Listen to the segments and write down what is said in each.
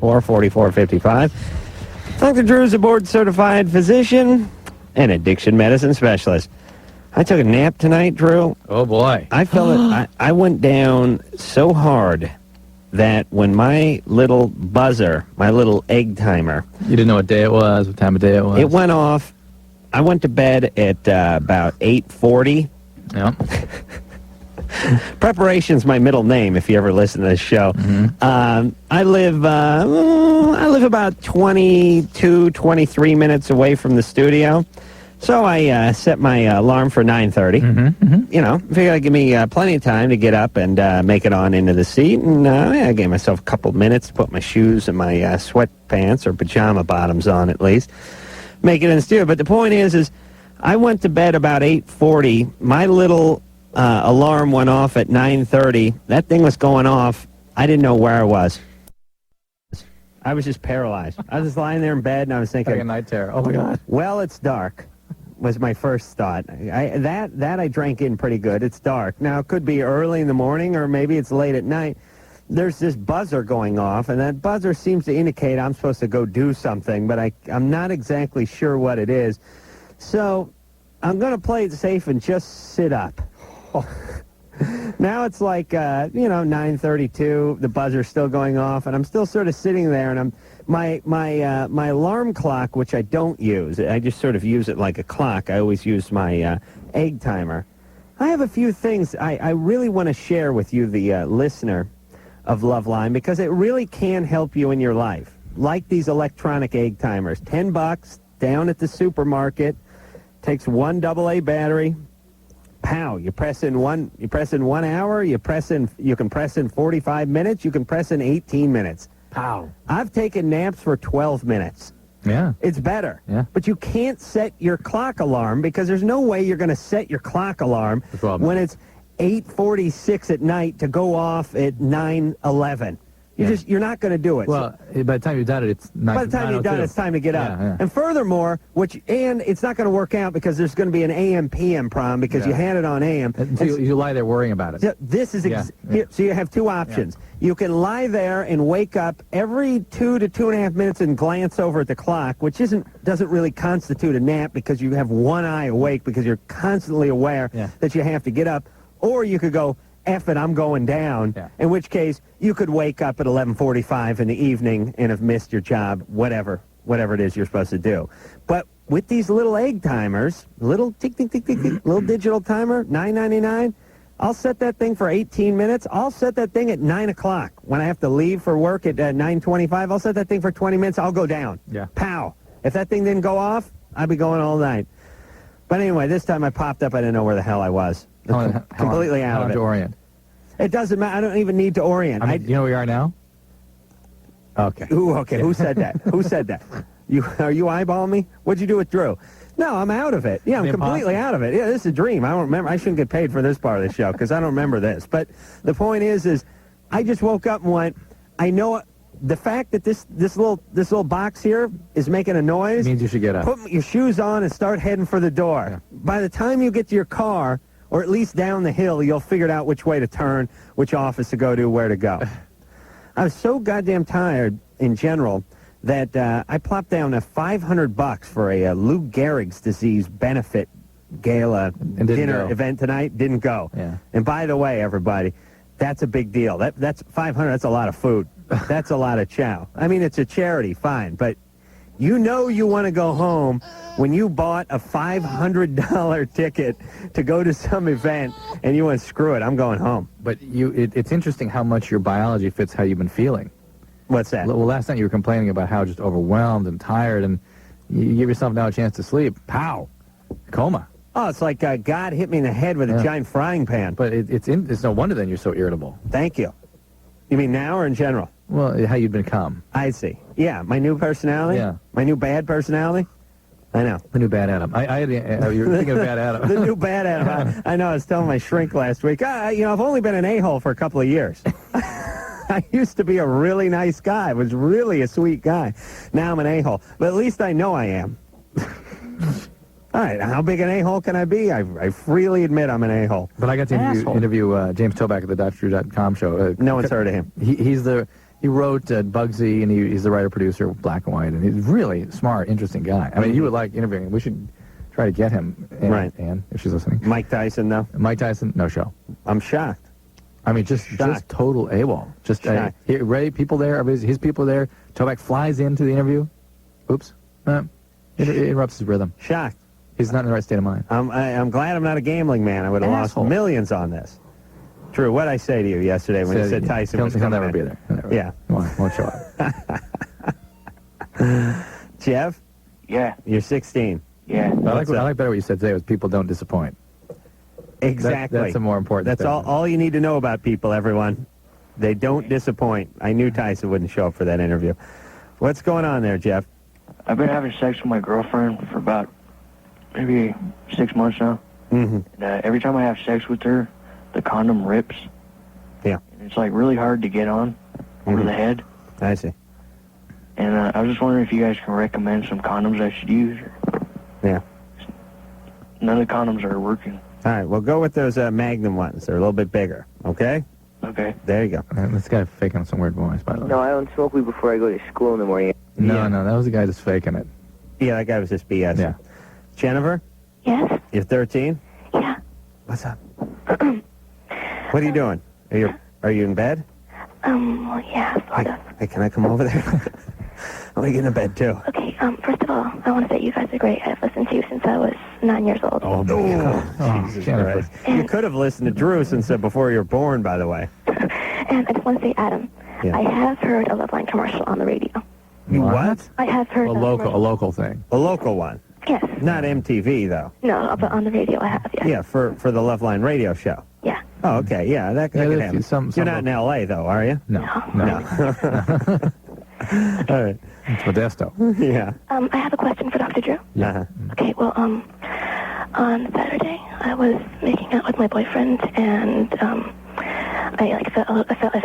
or 4455. Dr. Drew is a board-certified physician and addiction medicine specialist. I took a nap tonight, Drew. Oh, boy. I felt it. I went down so hard that when my little buzzer, my little egg timer... You didn't know what day it was, what time of day it was? It went off. I went to bed at about 8:40. Yeah. Preparation's my middle name, if you ever listen to this show. Mm-hmm. I live about 22, 23 minutes away from the studio. So I set my alarm for 9:30. You know, figured I'd give me plenty of time to get up and make it on into the seat. And I gave myself a couple minutes to put my shoes and my sweatpants or pajama bottoms on at least. Make it in the studio. But the point is I went to bed about 8:40. My little alarm went off at 9:30. That thing was going off. I didn't know where I was. I was just paralyzed. I was just lying there in bed, and I was thinking... Like a night terror. Oh, my God. Well, it's dark, was my first thought. That I drank in pretty good. It's dark. Now, it could be early in the morning, or maybe it's late at night. There's this buzzer going off, and that buzzer seems to indicate I'm supposed to go do something, but I'm not exactly sure what it is. So I'm going to play it safe and just sit up. Now it's like, 9:32, the buzzer's still going off, and I'm still sort of sitting there, and my alarm clock, which I don't use, I just sort of use it like a clock. I always use my egg timer. I have a few things I really want to share with you, the listener of Loveline, because it really can help you in your life. Like these electronic egg timers, $10 down at the supermarket, takes one AA battery. Pow! You press in 1 hour. You can press in 45 minutes. You can press in 18 minutes. Pow! I've taken naps for 12 minutes. Yeah. It's better. Yeah. But you can't set your clock alarm because there's no way you're going to set your clock alarm when it's 8:46 at night to go off at 9:11. You're not going to do it. Well, by the time you've done it, it's 9:02. By the time you've done it, it's time to get up. Yeah. And furthermore, and it's not going to work out because there's going to be an AM/PM problem because you had it on AM. So you lie there worrying about it. This is so you have two options. Yeah. You can lie there and wake up every 2 to 2.5 minutes and glance over at the clock, which doesn't really constitute a nap because you have one eye awake because you're constantly aware that you have to get up. Or you could go, F it, I'm going down, in which case you could wake up at 11:45 in the evening and have missed your job, whatever it is you're supposed to do. But with these little egg timers, little tick, tick, tick, tick, tick, little digital timer, $9.99, I'll set that thing for 18 minutes. I'll set that thing at 9 o'clock. When I have to leave for work at 9:25, I'll set that thing for 20 minutes. I'll go down. Yeah. Pow. If that thing didn't go off, I'd be going all night. But anyway, this time I popped up. I didn't know where the hell I was. Completely out of it. To orient? It doesn't matter. I don't even need to orient. You know where you are now? Okay. Okay. Who said that? Who said that? Are you eyeballing me? What'd you do with Drew? No, I'm out of it. Yeah, I'm completely out of it. Yeah, this is a dream. I don't remember. I shouldn't get paid for this part of the show because I don't remember this. But the point is I just woke up and went, I know the fact that this little box here is making a noise means you should get up. Put your shoes on and start heading for the door. Yeah. By the time you get to your car, or at least down the hill, you'll figure out which way to turn, which office to go to, where to go. I was so goddamn tired in general that I plopped down $500 for a Lou Gehrig's disease benefit gala dinner event tonight. Didn't go. Yeah. And by the way, everybody, that's a big deal. That's $500. That's a lot of food. That's a lot of chow. I mean, it's a charity, fine, but you know you want to go home when you bought a $500 ticket to go to some event and you went, screw it, I'm going home. But it's interesting how much your biology fits how you've been feeling. What's that? Well, last night you were complaining about how just overwhelmed and tired, and you give yourself now a chance to sleep. Pow! Coma. Oh, it's like God hit me in the head with a giant frying pan. But it's no wonder then you're so irritable. Thank you. You mean now or in general? Well, how you've become. I see. Yeah, my new personality? Yeah. My new bad personality? I know. The new bad Adam. You were thinking of bad Adam. The new bad Adam. I know. I was telling my shrink last week, I've only been an a-hole for a couple of years. I used to be a really nice guy. I was really a sweet guy. Now I'm an a-hole. But at least I know I am. All right, how big an a-hole can I be? I freely admit I'm an a-hole. But I got to interview James Toback at the DrDrew.com show. No one's heard of him. He's the He wrote Bugsy, and he's the writer-producer of Black and White, and he's a really smart, interesting guy. I mean, you would like interviewing him. We should try to get him, Ann, if she's listening. Mike Tyson, though? Mike Tyson, no show. I'm shocked. I mean, just total AWOL. Just Ray, people there, his people there. Toback flies into the interview. Oops. It interrupts his rhythm. Shocked. He's not in the right state of mind. I'm glad I'm not a gambling man. I would have lost millions on this. Drew, what'd I say to you yesterday when you said Tyson was coming He'll never in? be there. Yeah. Won't show up. Jeff? Yeah. You're 16. Yeah. I like better what you said today was people don't disappoint. Exactly. That's a more important That's all you need to know about people, everyone. They don't disappoint. I knew Tyson wouldn't show up for that interview. What's going on there, Jeff? I've been having sex with my girlfriend for about maybe 6 months now. Mm-hmm. And every time I have sex with her, the condom rips. Yeah. And it's like really hard to get on over the head. I see. And I was just wondering if you guys can recommend some condoms I should use. Yeah. None of the condoms are working. All right, well, go with those Magnum ones. They're a little bit bigger, okay? Okay. There you go. This guy faking some weird voice, by the way. No, I don't smoke weed before I go to school in the morning. No, that was the guy just faking it. Yeah, that guy was just BS. Yeah. Jennifer? Yes? You're 13? Yeah. What's up? What are you doing? Are you in bed? Well, yeah, sort of. Hey, can I come over there? I want to get in bed, too. Okay, first of all, I want to say you guys are great. I've listened to you since I was 9 years old. Oh, Jesus Jennifer. Christ. You could have listened to Drew since before you were born, by the way. And I just want to say, Adam, Yeah. I have heard a Loveline commercial on the radio. What? I have heard A local thing. A local one. Yes. Not MTV, though. No, but on the radio I have, yes. Yeah, for the Loveline radio show. Yeah. Oh, okay. Yeah, that could happen. You're not in L.A., though, are you? No. All right. It's Modesto. Yeah. I have a question for Dr. Drew. Uh-huh. Okay, well, on Saturday, I was making out with my boyfriend, and I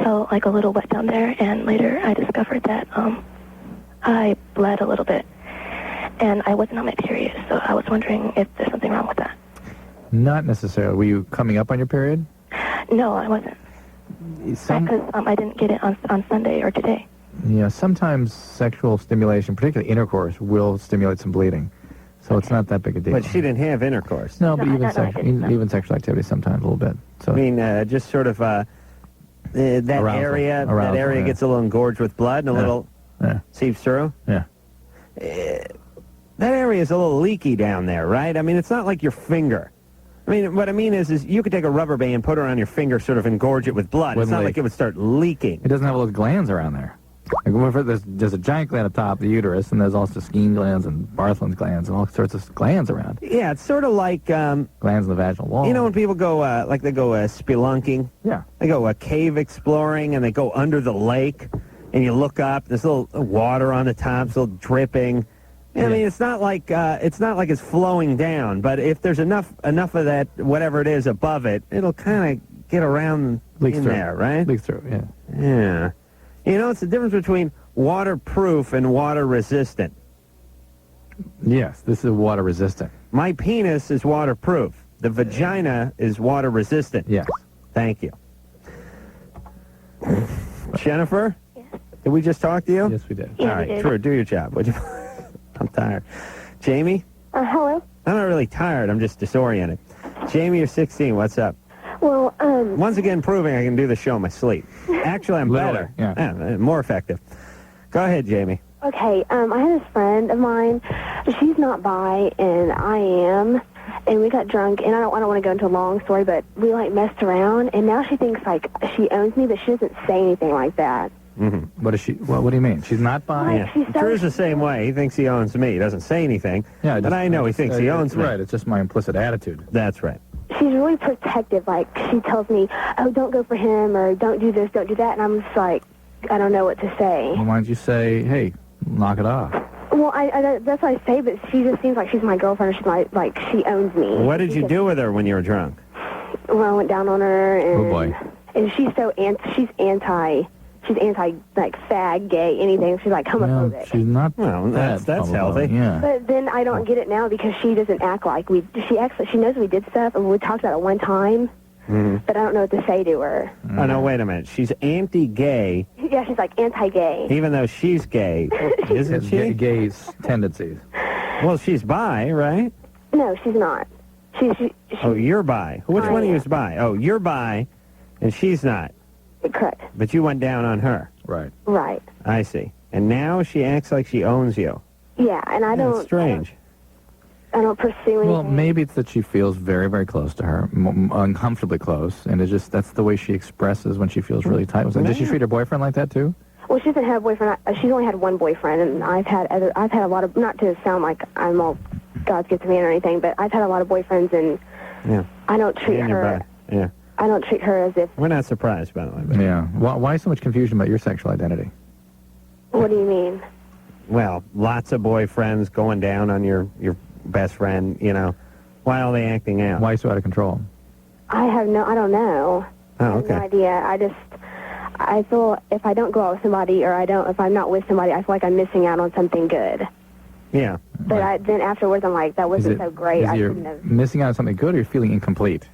felt like a little wet down there, and later I discovered that I bled a little bit, and I wasn't on my period, so I was wondering if there's something wrong with that. Not necessarily. Were you coming up on your period? No, I wasn't. Because I didn't get it on Sunday or today. Yeah, sometimes sexual stimulation, particularly intercourse, will stimulate some bleeding. So it's not that big a deal. But she didn't have intercourse. No, but No, even, I didn't, no. even sexual activity sometimes a little bit. So I mean, just sort of that Arousal, area yeah. gets a little engorged with blood and a little seeps through. Yeah. That area is a little leaky down there, right? I mean, it's not like your finger. I mean, what I mean is you could take a rubber band, put it on your finger, sort of engorge it with blood. Wouldn't It's not leak. like it would start leaking. It doesn't have all those glands around there. Like, there's a giant gland at the top, the uterus, and there's also Skene glands and Bartholin's glands and all sorts of glands around. Yeah, it's sort of like, Glands in the vaginal wall. you know when people go, they go spelunking? Yeah. They go cave exploring, and they go under the lake, and you look up, there's a little water on the top, it's a little dripping. I mean, it's not like it's flowing down, but if there's enough of that, whatever it is above it, it'll kind of get around Leaks in through. there, right? Leaks through, yeah. Yeah. You know, it's the difference between waterproof and water resistant. Yes, this is water resistant. My penis is waterproof. The vagina is water resistant. Yes. Thank you. Jennifer? Yes. Did we just talk to you? Yes, we did. Yeah, All right, we did. Drew, do your job, would you? I'm tired. Jamie? Hello? I'm not really tired. I'm just disoriented. Jamie, you're 16. What's up? Well, Once again, proving I can do the show in my sleep. Actually, I'm Literally, better. yeah. More effective. Go ahead, Jamie. Okay, I had this friend of mine. She's not bi, and I am. And we got drunk, and I don't want to go into a long story, but we, messed around, and now she thinks, she owns me, but she doesn't say anything like that. Mm-hmm. What is she? What do you mean? She's not bi? Like, she's so- Drew's the same way. He thinks he owns me. He doesn't say anything. Yeah, but I know he thinks he owns me. Right, it's just my implicit attitude. That's right. She's really protective. She tells me, oh, don't go for him, or don't do this, don't do that, and I'm just I don't know what to say. Well, why don't you say, hey, knock it off? Well, that's what I say, but she just seems like she's my girlfriend, or she's she owns me. What did you do with her when you were drunk? Well, I went down on her, and... Oh, boy. And she's so anti, fag, gay, anything. She's homophobic. Yeah, she's not. Well, that's that healthy. Yeah. But then I don't get it now because she doesn't act like we. She knows we did stuff and we talked about it one time. Mm-hmm. But I don't know what to say to her. Oh, no, wait a minute. She's anti-gay, Yeah, she's like anti-gay. Even though she's gay, isn't she? Gay tendencies. Well, she's bi, right? No, she's not. She Oh, you're bi. Which I one of you am. is bi? Oh, you're bi, and she's not. Correct. But you went down on her. Right. Right. I see. And now she acts like she owns you. Yeah, and I That's don't. strange. I don't pursue anything. Well, maybe it's that she feels very, very close to her, uncomfortably close, and it's just that's the way she expresses when she feels really tight with it. Does she treat her boyfriend like that too? Well, she doesn't have a boyfriend. She's only had one boyfriend, and I've had a lot of. Not to sound like I'm all God's gift to me or anything, but I've had a lot of boyfriends, and Yeah. I don't treat And you're her. bi. Yeah. I don't treat her as if. We're not surprised, by the way. But, Yeah. Why so much confusion about your sexual identity? What do you mean? well, lots of boyfriends going down on your best friend, you know. Why are they acting out? Why so out of control? I don't know. Oh, I have no okay. idea. I feel if I don't go out with somebody, or if I'm not with somebody, I feel like I'm missing out on something good. Yeah. But then afterwards, I'm like, that wasn't so great. I shouldn't have. Missing out on something good, or you're feeling incomplete?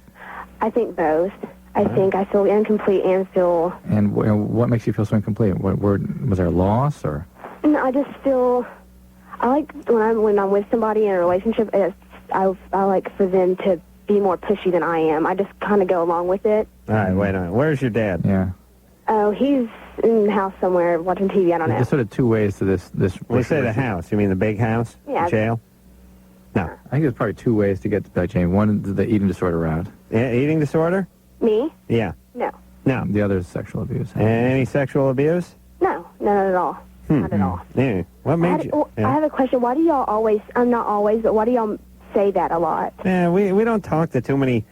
I think both. I think I feel incomplete and feel. And what makes you feel so incomplete? Was there a loss, or? No, I just feel. I like when I'm with somebody in a relationship. I like for them to be more pushy than I am. I just kind of go along with it. All right, wait a minute. Where's your dad? Yeah. Oh, he's in the house somewhere watching TV. I don't know. There's sort of two ways to this. When you say the house, you mean the big house? Yeah. The jail? No. I think there's probably two ways to get to that, Jamie. One is the eating disorder route. Yeah, eating disorder? Me? Yeah. No. No. The other is sexual abuse. Any sexual abuse? No, not at all. Not at all. Yeah. What made you? I have a question. Why do y'all always, I'm not always, but why do y'all say that a lot? Yeah, we don't talk to too many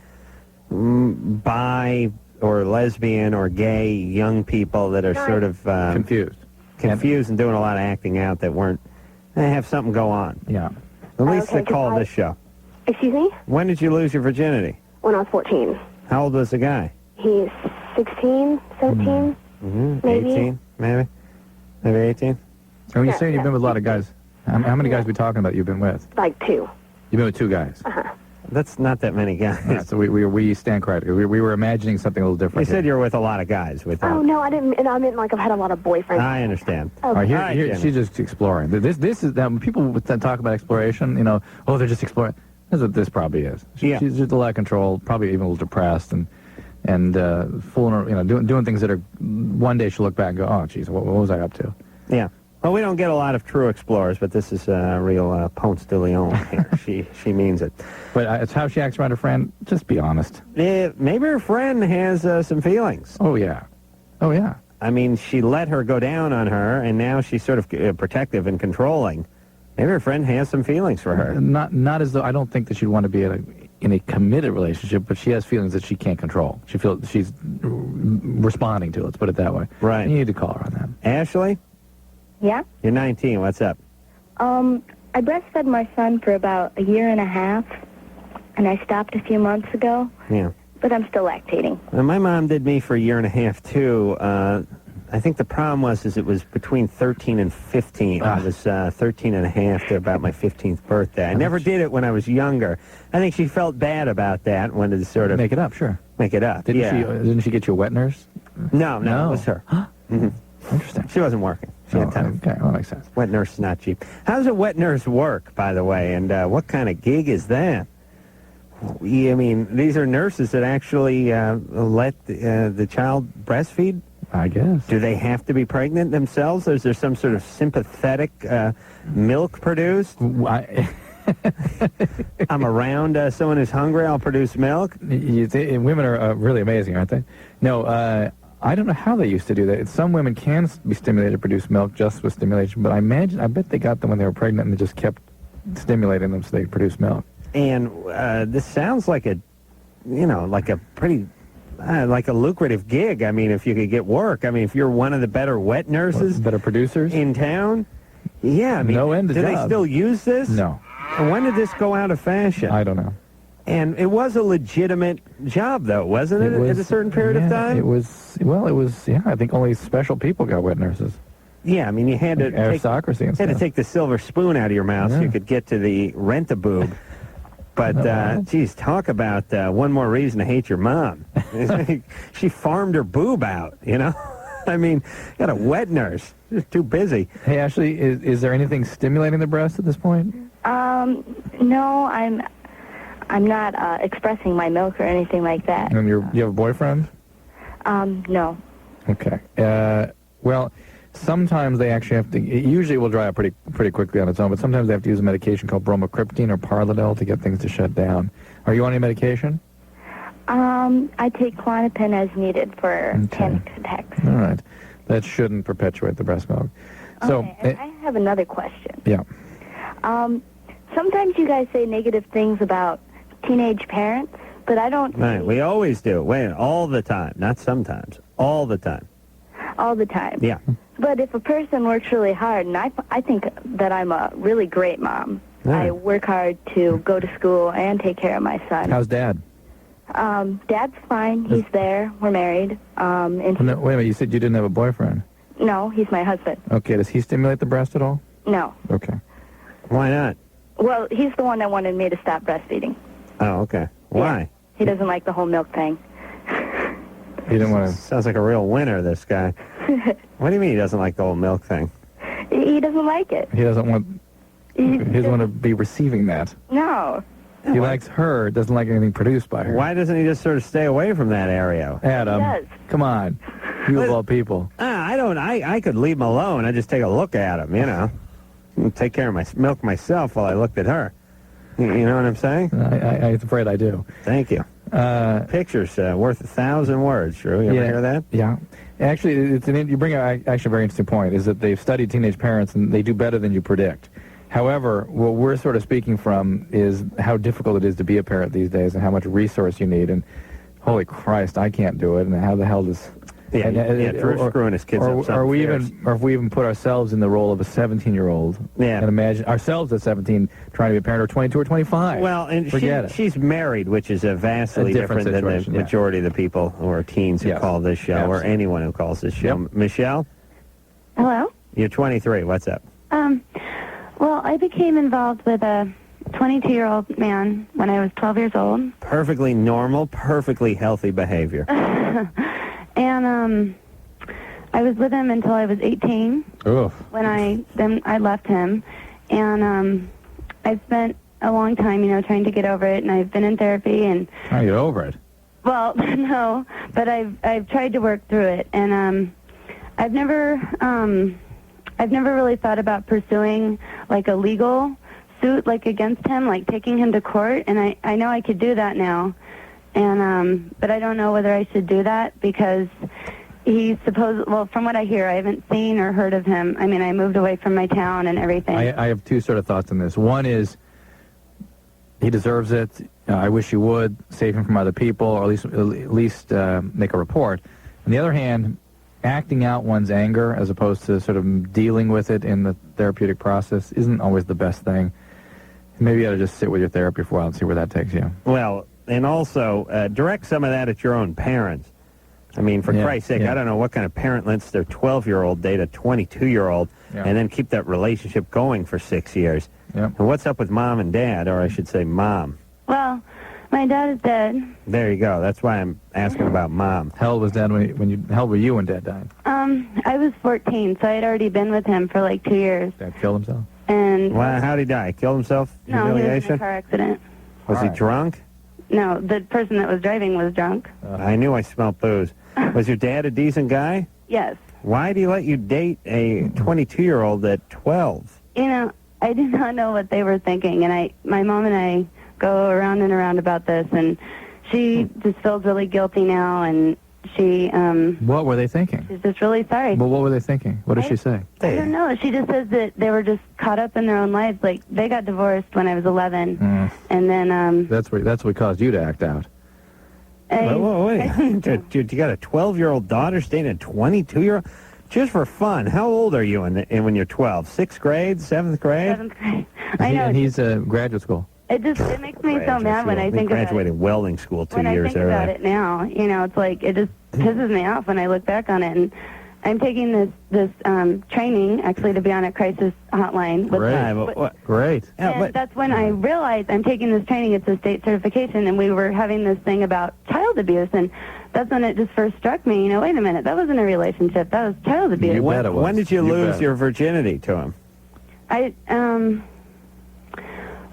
bi or lesbian or gay young people that are sort of confused and doing a lot of acting out that weren't. They have something go on. Yeah. At least Okay, they call 'cause this show. Excuse me? When did you lose your virginity? When I was 14. How old was the guy? He's 16, 17, maybe. 18, maybe? Maybe 18? And when you're Yeah, saying you've been with a lot of guys, how many guys are we talking about you've been with? Like 2. You've been with 2 guys. That's not that many guys. All right, so we stand corrected. We were imagining something a little You different. said you were with a lot of guys. Oh, no, I didn't. I meant like I've had a lot of boyfriends. I understand. Oh, All right, All right, Jenny. she's just exploring. This is when people talk about exploration. You know, oh, they're just exploring. That's what this probably is. Yeah. She's just a lot of control, probably even a little depressed, and fooling, doing things that are. One day she'll look back and go, oh, geez, what was I up to? Yeah. Well, we don't get a lot of true explorers, but this is a real Ponce de Leon here. She means it. But it's how she acts around her friend. Just be honest. Maybe her friend has some feelings. Oh yeah. I mean, she let her go down on her, and now she's sort of protective and controlling. Maybe her friend has some feelings for her. Not as though I don't think that she'd want to be in a committed relationship, but she has feelings that she can't control. She feels she's responding to. Let's put it that way. Right. And you need to call her on that. Ashley, Yeah? you're 19. What's up? I breastfed my son for about a year and a half, and I stopped a few months ago, Yeah. but I'm still lactating. Well, my mom did me for a year and a half, too. I think the problem was it was between 13 and 15. I was 13 and a half to about my 15th birthday. I never did it when I was younger. I think she felt bad about that, wanted to sort of Make it up, sure. make it up. Didn't she get you a wet nurse? No, No. it was her. Interesting. She wasn't working. She had time. Okay, well, that makes sense. Wet nurse is not cheap. How does a wet nurse work, by the way, and what kind of gig is that? I mean, these are nurses that actually let the child breastfeed? I guess. Do they have to be pregnant themselves, or is there some sort of sympathetic milk produced? I'm around someone who's hungry, I'll produce milk? Women are really amazing, aren't they? No, I don't know how they used to do that. Some women can be stimulated to produce milk just with stimulation, but I bet they got them when they were pregnant and they just kept stimulating them so they could produce milk. And this sounds like a pretty, like a lucrative gig. I mean, if you could get work. I mean, if you're one of the better wet nurses, Better producers? in town, yeah. I mean, No end to do they jobs. still use this? No, And when did this go out of fashion? I don't know. And it was a legitimate job, though, wasn't it, at a certain period of time? It was, I think only special people got wet nurses. Yeah, I mean, you had to Aristocracy and had to stuff. take the silver spoon out of your mouth so Yeah. you could get to the rent-a-boob. But, geez, talk about one more reason to hate your mom. She farmed her boob out, you know? I mean, got a wet nurse. Just too busy. Hey, Ashley, is there anything stimulating the breast at this point? No, I'm not expressing my milk or anything like that. And you have a boyfriend? No. Okay. Well, sometimes they actually have to. It usually will dry up pretty quickly on its own, but sometimes they have to use a medication called bromocriptine or Parladel to get things to shut down. Are you on any medication? I take Klonopin as needed for panic attacks. All right. That shouldn't perpetuate the breast milk. So, Okay, and I have another question. Yeah. Sometimes you guys say negative things about teenage parents, but I don't Right, see we always do. Wait, all the time. Not sometimes. All the time. all the time. Yeah. But if a person works really hard, and I think that I'm a really great mom. Right. I work hard to go to school and take care of my son. How's Dad? Dad's fine. He's there. We're married. And No, wait a minute. You said you didn't have a boyfriend. no, he's my husband. Okay. Does he stimulate the breast at all? No. Okay. Why not? Well, he's the one that wanted me to stop breastfeeding. Oh, okay. Why? Yeah. He doesn't like the whole milk thing. He didn't want to. Sounds like a real winner, this guy. What do you mean he doesn't like the whole milk thing? He doesn't like it. He doesn't want. He doesn't want to be receiving that. No. He likes her. Doesn't like anything produced by her. Why doesn't he just sort of stay away from that area? Adam, He does. come on. You of all people. I don't. I could leave him alone. I just take a look at him, you know. And take care of my milk myself while I looked at her. You know what I'm saying? I'm afraid I do. Thank you. Pictures worth 1,000 words, Drew. You ever hear that? Yeah. Actually, you bring up actually a very interesting point, is that they've studied teenage parents, and they do better than you predict. However, what we're sort of speaking from is how difficult it is to be a parent these days and how much resource you need. And holy Christ, I can't do it. And how the hell does... Drew's screwing his kids up. Or if we even put ourselves in the role of a 17-year-old and imagine ourselves at 17 trying to be a parent, or 22 or 25. Well, and she's married, which is vastly different than the majority of the people who are teens who call this show, or anyone who calls this show. Yep. Michelle? Hello? You're 23. What's up? Well, I became involved with a 22-year-old man when I was 12 years old. Perfectly normal, perfectly healthy behavior. And I was with him until I was 18. Oof. When I left him, and I spent a long time, trying to get over it, and I've been in therapy and. Trying to get over it. Well, no, but I've tried to work through it, and I've never really thought about pursuing like a legal suit like against him, like taking him to court, and I know I could do that now. And but I don't know whether I should do that because from what I hear, I haven't seen or heard of him. I mean, I moved away from my town and everything. I have two sort of thoughts on this. One is he deserves it. I wish he would save him from other people, or at least make a report. On the other hand, acting out one's anger as opposed to sort of dealing with it in the therapeutic process isn't always the best thing. Maybe you ought to just sit with your therapy for a while and see where that takes you. Well, and also direct some of that at your own parents. I mean, for Christ's sake, I don't know what kind of parent lets their 12-year-old date a 22-year-old and then keep that relationship going for 6 years. Yep. And what's up with mom and dad, or I should say mom? Well, my dad is dead. There you go. That's why I'm asking about mom. How old was Dad how old were you when Dad died? I was 14, so I had already been with him for like 2 years. Dad killed himself? And How'd he die? Killed himself? No, he was in a Humiliation? car accident. Was he drunk? No, the person that was driving was drunk. I knew I smelled booze. Was your dad a decent guy? Yes. Why did he let you date a 22-year-old at 12? I did not know what they were thinking, and my mom and I go around and around about this, and she just feels really guilty now, and she What were they thinking? she's just really sorry. Well, what were they thinking? What did she say? I don't know. She just says that they were just caught up in their own lives. Like, they got divorced when I was 11, and then That's what caused you to act out. Wait. You got a 12-year-old daughter staying a 22-year-old? Just for fun. How old are you when you're 12? 6th grade? 7th grade? 7th grade. I know. And he's graduate school. It makes me so mad when I think about it. Graduated welding school 2 years When I think earlier. about it now, it's like it just pisses me off when I look back on it. And I'm taking this training actually to be on a crisis hotline. Great. And that's when I realized I'm taking this training. It's a state certification, and we were having this thing about child abuse. And that's when it just first struck me. You know, wait a minute, that wasn't a relationship. That was child abuse. You bet it was. When did you lose bet. your virginity to him?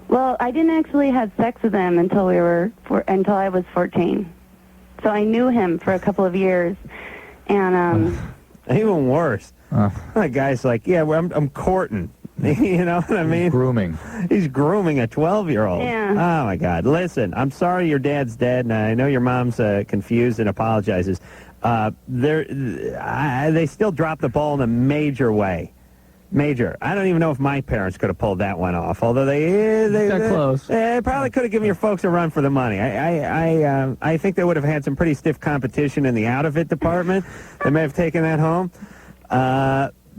Well, I didn't actually have sex with him until until I was 14. So I knew him for a couple of years, and Even worse. That guy's like, yeah, well, I'm courting. You know what I mean? Grooming. He's grooming a 12-year-old. Yeah. Oh, my God. Listen, I'm sorry your dad's dead, and I know your mom's confused and apologizes. They still dropped the ball in a major way. Major. I don't even know if my parents could have pulled that one off, although they got close. They probably could have given your folks a run for the money. I think they would have had some pretty stiff competition in the out-of-it department. They may have taken that home.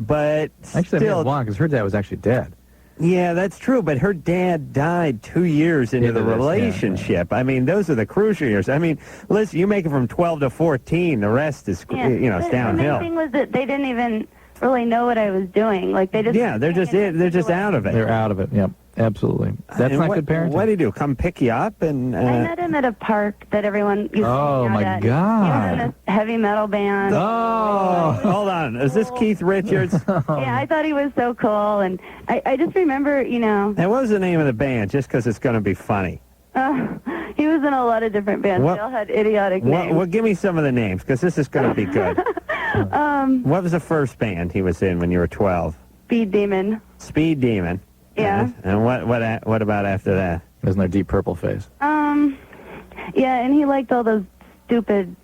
But Actually, still, because her dad was actually dead. yeah, that's true. But her dad died 2 years into the this, yeah, relationship. I mean, those are the crucial years. I mean, listen, you make it from 12 to 14. The rest is, yeah. it's The downhill. main thing was that they didn't even really know what I was doing. Like they just They're just out of it. They're out of it. Yep, absolutely. That's And not what, good parenting. What did he do? Come pick you up and? I met him at a park that everyone used to Oh, hang out my at. God. He was in this heavy metal band. Oh. Hold on. Is this Keith Richards? Yeah, I thought he was so cool, and I just remember, And what was the name of the band? Just because it's going to be funny. he was in a lot of different bands. What- They all had idiotic names. Well, give me some of the names because this is going to be good. What was the first band he was in when you were 12? Speed Demon. Speed Demon. Yeah. And what about after that? Isn't there Deep Purple phase? Yeah, and he liked all those stupid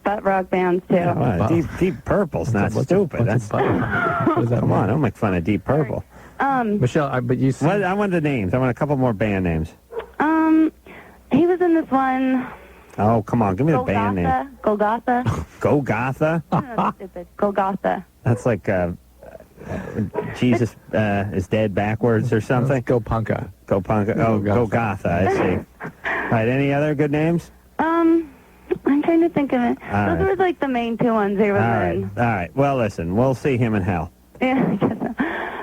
butt rock bands too. Well, Deep Purple's not stupid. What's a butt? What does that Come mean? on, don't make fun of Deep Purple. Michelle, but you see, I want the names. I want a couple more band names. He was in this one. Oh, come on, give me the band name. Golgotha. Golgotha? No, that's stupid. Golgotha. That's like Jesus is dead backwards or something. Go Punka. Go Punka. Oh, Golgotha. I see. All right, any other good names? I'm trying to think of it. All Those were like the main two ones they were in. All right. Well, listen, we'll see him in hell. Yeah, I guess so.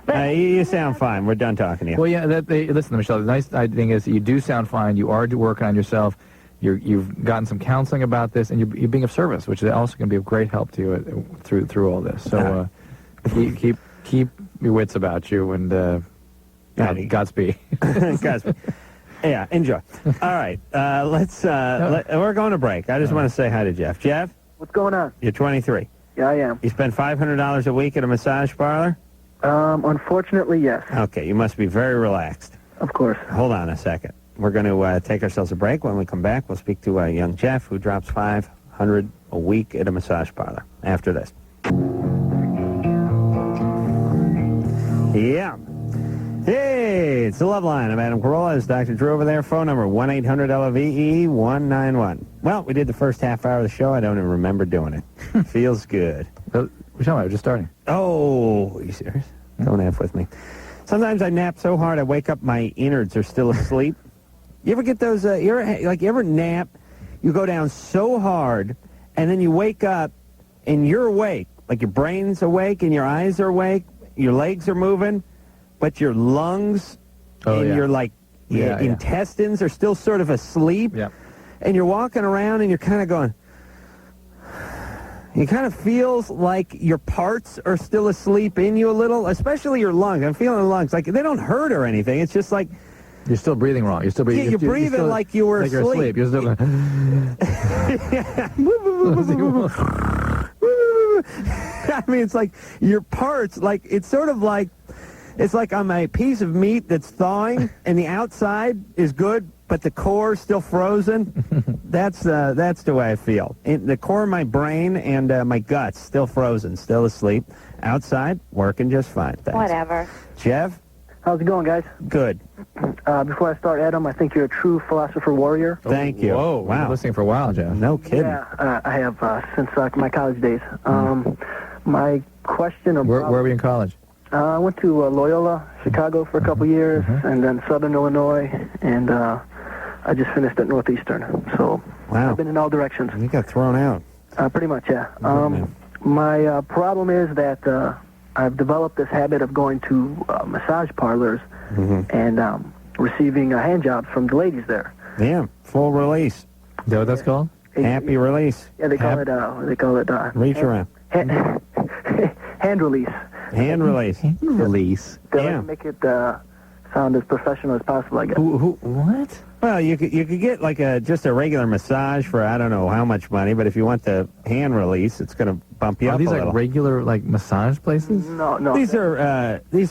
But You sound fine. We're done talking to you. Well, yeah. Listen, Michelle. The nice thing is that you do sound fine. You are working on yourself. You've gotten some counseling about this, and you're being of service, which is also going to be of great help to you through all this. So keep your wits about you, and Godspeed. Godspeed. Yeah, enjoy. All right, we're going to break. I just want to say hi to Jeff. Jeff, What's going on? you're 23. Yeah, I am. You spend $500 a week at a massage parlor? Unfortunately, yes. Okay, you must be very relaxed. Of course. Hold on a second. We're going to take ourselves a break. When we come back, we'll speak to young Jeff, who drops $500 a week at a massage parlor. After this. Yeah. Hey, it's the Loveline. I'm Adam Carolla. It's Dr. Drew over there. Phone number 1-800-LOVE-191. Well, we did the first half hour of the show. I don't even remember doing it. Feels good. Michelle, we're just starting. Oh, are you serious? Don't F with me. Sometimes I nap so hard I wake up, my innards are still asleep. You ever get those, you ever nap, you go down so hard, and then you wake up, and you're awake. Like your brain's awake, and your eyes are awake, your legs are moving, but your lungs and your, intestines are still sort of asleep. Yeah. And you're walking around, and you're kind of going... It kind of feels like your parts are still asleep in you a little, especially your lungs. I'm feeling the lungs. Like, they don't hurt or anything. It's just like... You're still breathing wrong. You're still breathing. Yeah, you're breathing still, like you were You're asleep. You're still going... I mean, it's like your parts, like, it's sort of like... It's like I'm a piece of meat that's thawing, and the outside is good, but the core is still frozen. That's the way I feel. The core of my brain and my guts still frozen, still asleep. Outside, working just fine. Thanks. Whatever. Jeff? How's it going, guys? Good. Before I start, Adam, I think you're a true philosopher warrior. Thank you. Whoa, Wow. I've been listening for a while, Jeff. No kidding. Yeah, I have since my college days. My question or Where were you in college? I went to Loyola, Chicago for a couple years, and then Southern Illinois, and I just finished at Northeastern. So Wow. I've been in all directions. You got thrown out. Pretty much, yeah. My problem is that I've developed this habit of going to massage parlors and receiving hand jobs from the ladies there. Yeah, full release. Is that what that's called? Happy release. Yeah, they call it Reach around. Hand release. Hand release. Release. They Yeah. like to make it sound as professional as possible, I guess. What? Well, you could get like just a regular massage for I don't know how much money, but if you want the hand release, it's going to bump you Are up these a like little. regular like massage places? No. These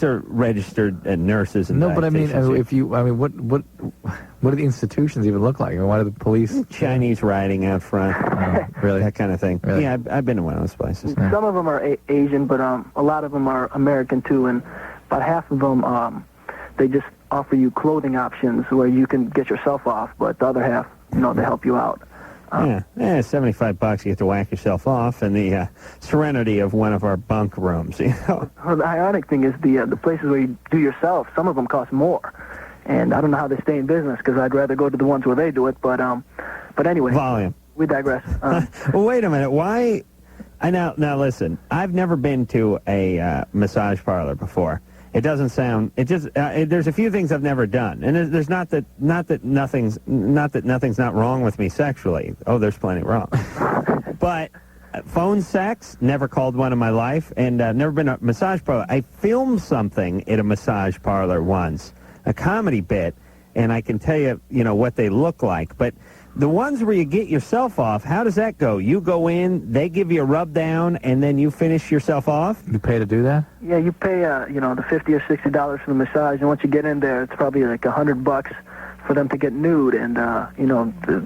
are registered nurses and No, but I mean, dietitians. what do the institutions even look like? Or why do the police? Chinese riding out front, Really? that kind of thing. Really? Yeah, I've been to one of those places. Some of them are Asian, but a lot of them are American too, and about half of them they just offer you clothing options where you can get yourself off, but the other half, they help you out. Yeah, $75 you get to whack yourself off in the serenity of one of our bunk rooms. You know. Well, the ironic thing is the places where you do yourself, some of them cost more, and I don't know how they stay in business because I'd rather go to the ones where they do it. But anyway, Volume. we digress. Well, wait a minute. Why? Now listen. I've never been to a massage parlor before. It doesn't sound. It just. There's a few things I've never done, and there's not that nothing's not wrong with me sexually. Oh, there's plenty wrong. But phone sex, never called one in my life, and never been a massage parlor. I filmed something at a massage parlor once, a comedy bit, and I can tell you, what they look like, but. The ones where you get yourself off, how does that go? You go in, they give you a rub down, and then you finish yourself off? You pay to do that? Yeah, you pay the $50 or $60 for the massage, and once you get in there, it's probably like $100 for them to get nude, and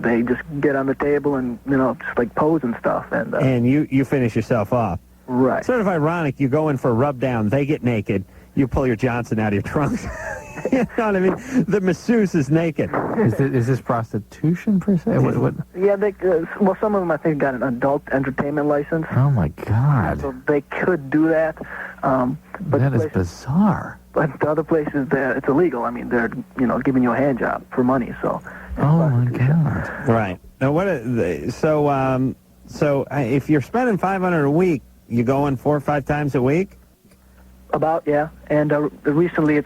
they just get on the table and just like pose and stuff, and you finish yourself off. Right. Sort of ironic. You go in for a rub down, they get naked, you pull your Johnson out of your trunk. You know what I mean? The masseuse is naked. Is this prostitution per se? What? Yeah, well, some of them I think got an adult entertainment license. Oh my God! So they could do that. But that is bizarre. But the other places, it's illegal. I mean, they're giving you a hand job for money. So. Oh my God! Right. Now what? So if you're spending $500 a week, you go in 4 or 5 times a week. About, yeah. And recently,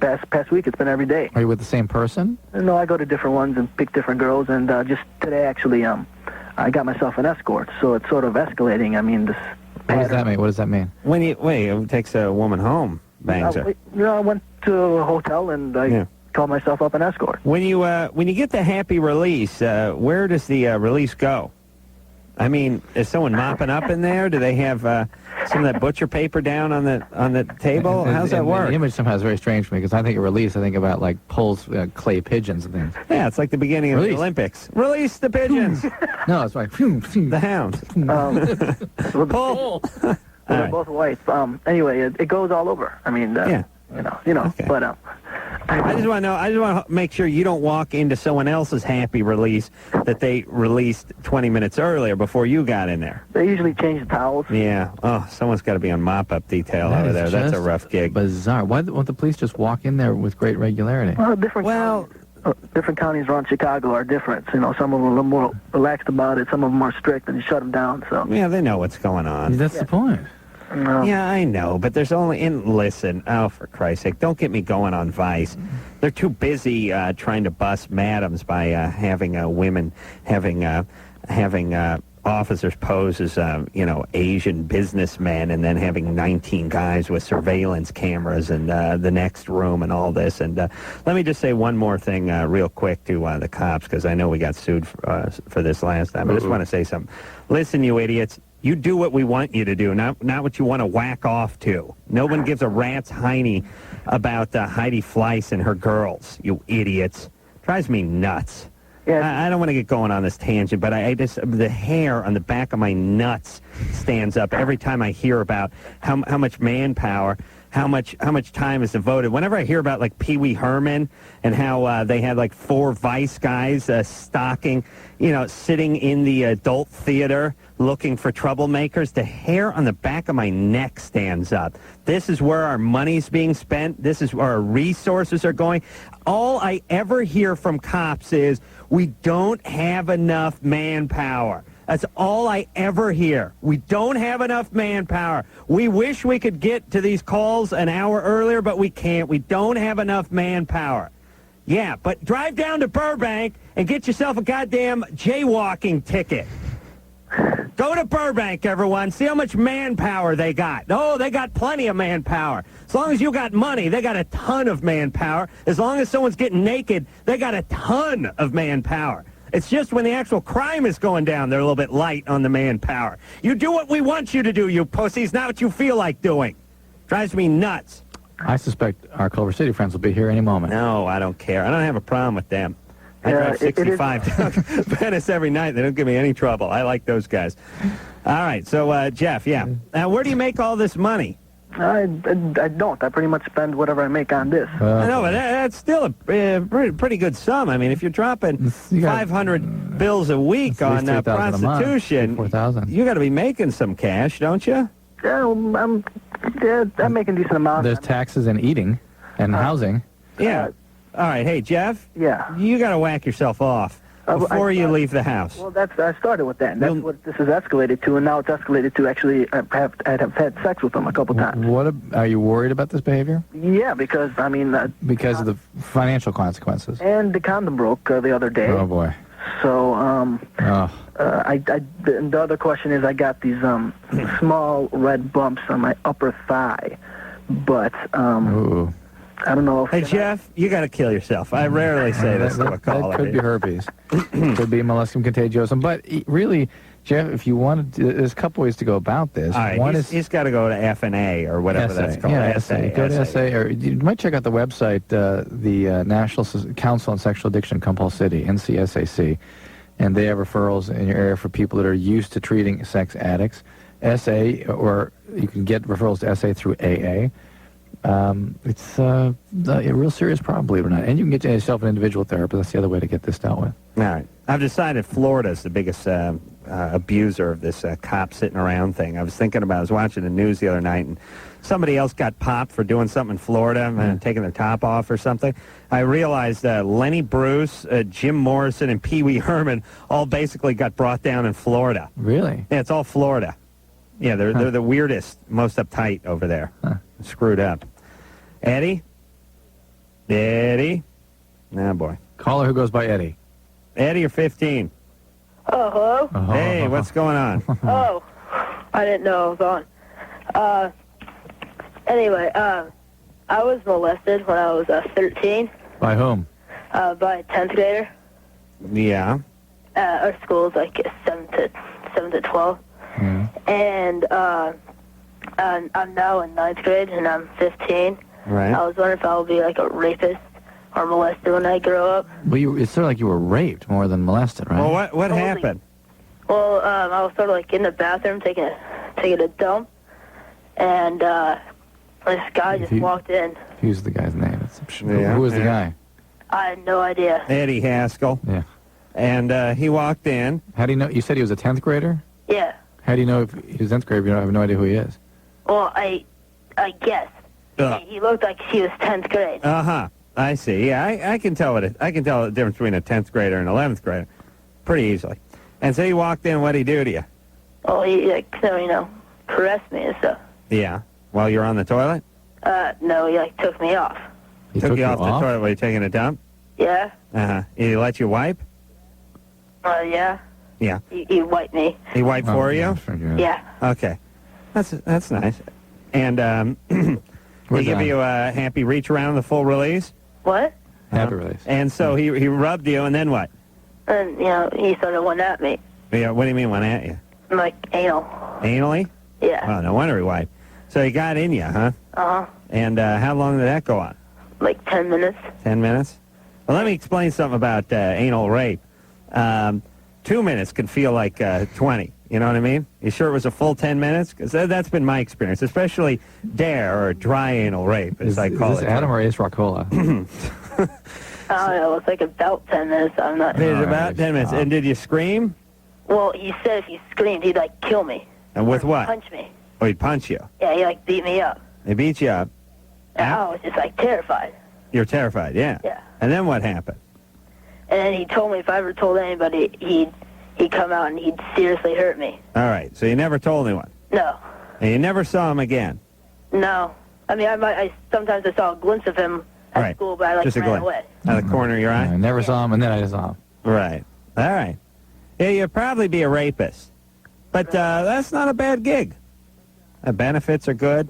past week, it's been every day. Are you with the same person? No, I go to different ones and pick different girls. And just today, actually, I got myself an escort. So it's sort of escalating. I mean, this. What does that mean? What does that mean? When it takes a woman home, bangs her. I went to a hotel and I called myself up an escort. When you get the happy release, where does the release go? I mean, is someone mopping up in there? Do they have some of that butcher paper down on the table? How's that work? The image somehow is very strange for me because I think of release. I think about like pulls clay pigeons and things. Yeah, it's like the beginning of the Olympics. Release the pigeons. No, it's like the hounds. Pull. They're both white. Anyway, it goes all over. I mean, yeah. Okay. But I just want to make sure you don't walk into someone else's happy release that they released 20 minutes earlier before you got in there. They usually change the towels. Yeah. Oh, someone's got to be on mop-up detail over there. That's a rough gig. Bizarre. Why won't the police just walk in there with great regularity? Well, different counties around Chicago are different. Some of them are a little more relaxed about it. Some of them are strict and you shut them down. So yeah, they know what's going on. That's the point. No. Yeah, I know, but there's only... And listen, for Christ's sake, don't get me going on Vice. They're too busy trying to bust madams by having women having officers pose as, Asian businessmen and then having 19 guys with surveillance cameras in the next room and all this. And let me just say one more thing real quick to the cops, because I know we got sued for this last time. I just want to say something. Listen, you idiots. You do what we want you to do, not what you want to whack off to. No one gives a rat's hiney about Heidi Fleiss and her girls, you idiots. Drives me nuts. Yeah. I don't want to get going on this tangent, but I just, the hair on the back of my nuts stands up every time I hear about how much manpower, how much time is devoted. Whenever I hear about like Pee Wee Herman and how they had like 4 Vice guys stalking, sitting in the adult theater looking for troublemakers, the hair on the back of my neck stands up. This is where our money's being spent. This is where our resources are going. All I ever hear from cops is, we don't have enough manpower. That's all I ever hear. We don't have enough manpower. We wish we could get to these calls an hour earlier, but we can't. We don't have enough manpower. Yeah, but drive down to Burbank and get yourself a goddamn jaywalking ticket. Go to Burbank, everyone. See how much manpower they got. Oh, they got plenty of manpower. As long as you got money, they got a ton of manpower. As long as someone's getting naked, they got a ton of manpower. It's just when the actual crime is going down, they're a little bit light on the manpower. You do what we want you to do, you pussies, not what you feel like doing. Drives me nuts. I suspect our Culver City friends will be here any moment. No, I don't care. I don't have a problem with them. I Yeah, drive 65 down Venice every night. They don't give me any trouble. I like those guys. All right, so, Jeff, yeah. Now, where do you make all this money? I don't. I pretty much spend whatever I make on this. I know, but that's still a pretty good sum. I mean, if you're dropping You got- 500 bills a week That's at on least $3,000 a month, prostitution, 4,000. you got to be making some cash, don't you? Yeah, I'm making a decent amount. There's taxes and eating and housing. Yeah. All right, hey, Jeff, Yeah. you got to whack yourself off before you leave the house. Well, I started with that, and that's what this has escalated to, and now it's escalated to actually I've had sex with them a couple times. Are you worried about this behavior? Yeah, because, I mean... Because of the financial consequences. and the condom broke the other day. Oh, boy. So, Oh. the other question is I got these small red bumps on my upper thigh, but Ooh. I don't know if... Hey, Jeff, you got to kill yourself. I rarely say this to a caller. That could be herpes. Could be molluscum contagiosum. But really, Jeff, if you wanted to, there's a couple ways to go about this. All right, One he's got to go to F&A or whatever that's called. Yeah, essay. Go to SA, or you might check out the website, the National Council on Sexual Addiction and Compulsivity, NCSAC, and they have referrals in your area for people that are used to treating sex addicts. SA, or you can get referrals to SA through AA. It's a real serious problem, believe it or not. And you can get yourself an individual therapist. That's the other way to get this dealt with. All right. I've decided Florida's the biggest abuser of this cop sitting around thing. I was watching the news the other night, and somebody else got popped for doing something in Florida and taking their top off or something. I realized Lenny Bruce, Jim Morrison, and Pee Wee Herman all basically got brought down in Florida. Really? Yeah, it's all Florida. Yeah, they're the weirdest, most uptight over there. Screwed up. Eddie? Oh, boy. Caller who goes by Eddie. Eddie, you're 15. Oh, hello? Oh. Hey, what's going on? Oh, I didn't know I was on. Anyway, I was molested when I was 13 By whom? by a 10th grader. Yeah. Our school's like 7 to 12. And I'm now in 9th grade, and I'm 15. Right. I was wondering if I'll be like a rapist or molester when I grow up. Well, it's sort of like you were raped more than molested, right? Well, what happened? Well, I was sort of like in the bathroom taking a dump, and this guy just walked in. Who's the guy's name? Yeah, Who was the guy? I had no idea. Eddie Haskell. Yeah. And he walked in. How do you know? You said he was a 10th grader? Yeah. How do you know if he's 10th grader if you don't have no idea who he is? Well, I guess. He looked like he was 10th grade. Uh-huh. I see. Yeah, I can tell I can tell the difference between a 10th grader and an 11th grader pretty easily. And so he walked in. What'd he do to you? Well, he, caressed me and stuff. Yeah. While you were on the toilet? No, he, took me off. He took you off the toilet while you taking a dump? Yeah? Uh-huh. Did he let you wipe? Yeah. Yeah. He wiped me. He wiped for you? Yeah. Okay. That's nice. And he give you a happy reach around the full release? What? Happy release. And so he rubbed you, and then what? And, he sort of went at me. Yeah, what do you mean went at you? Like, anal. Anally? Yeah. Oh, no wonder he wiped. So he got in you, huh? Uh-huh. And how long did that go on? Like 10 minutes. 10 minutes? Well, let me explain something about anal rape. 2 minutes can feel like 20. You know what I mean? You sure it was a full 10 minutes? Because that's been my experience, especially dare or dry anal rape, as I call is it. this Adam or Ace Rockola? I don't know. It's like about 10 minutes. I'm not. It was about 10 minutes. And did you scream? Well, he said if he screamed, he'd kill me. And with what? Punch me. Oh, he'd punch you. Yeah, he beat me up. He beat you up. And I was just terrified. You're terrified, yeah. Yeah. And then what happened? And then he told me if I ever told anybody, he'd come out and he'd seriously hurt me. All right. So you never told anyone? No. And you never saw him again? No. I mean, sometimes I saw a glimpse of him at Right. school, but I like Just a ran glint. away. Out of the corner of your eye? I never saw him, and then I just saw him. Right. All right. Yeah, you'd probably be a rapist. But that's not a bad gig. Benefits are good.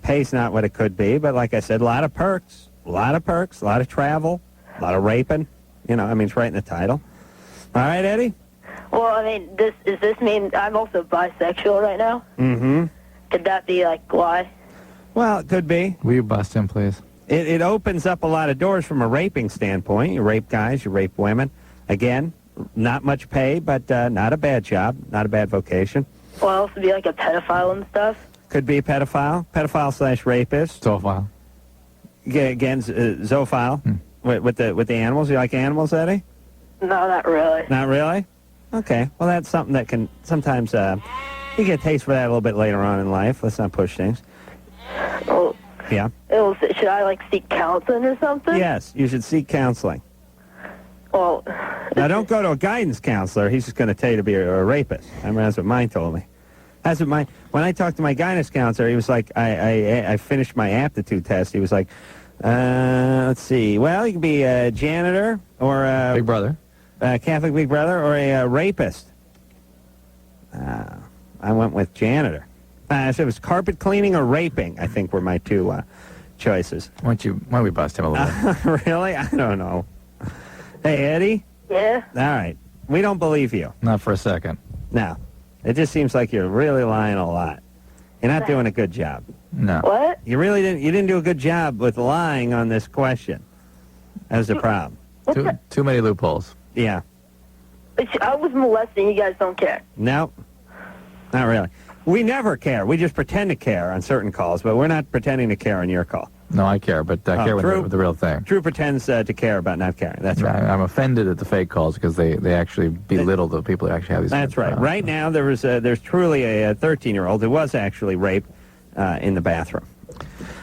Pay's not what it could be, but like I said, a lot of perks. A lot of travel, a lot of raping. You know, I mean, it's right in the title. All right, Eddie? Well, I mean, does this mean I'm also bisexual right now? Mm-hmm. Could that be, like, why? Well, it could be. Will you bust him, please? It opens up a lot of doors from a raping standpoint. You rape guys, you rape women. Again, not much pay, but not a bad job, not a bad vocation. Well, also be, like, a pedophile and stuff? Could be a pedophile/rapist. Zoophile. Again, zoophile. With the animals. You like animals, Eddie? No, not really. Not really? Okay. Well, that's something that can sometimes you get a taste for that a little bit later on in life. Let's not push things. Well, Yeah. should I, like, seek counseling or something? Yes, you should seek counseling. Well, Now, don't go to a guidance counselor. He's just going to tell you to be a rapist. I mean, that's what mine told me. That's what when I talked to my guidance counselor, he was like, I finished my aptitude test. He was like, let's see. Well, you can be a janitor or a Big Brother. Catholic Big Brother or a rapist. I went with janitor. So it was carpet cleaning or raping, I think, were my two choices. Why don't we bust him a little bit? Really? I don't know. Hey, Eddie? yeah? All right. We don't believe you. Not for a second. No. It just seems like you're really lying a lot. You're not doing a good job. No. What? You didn't do a good job with lying on this question. That was the problem. Too many loopholes. Yeah. I was molested, you guys don't care. No. Not really. We never care. We just pretend to care on certain calls, but we're not pretending to care on your call. No, I care, but I care Drew? with the real thing. Drew pretends to care about not caring. That's right. I'm offended at the fake calls because they actually belittle the people who actually have these. That's right. Right now, there's truly a 13-year-old who was actually raped in the bathroom.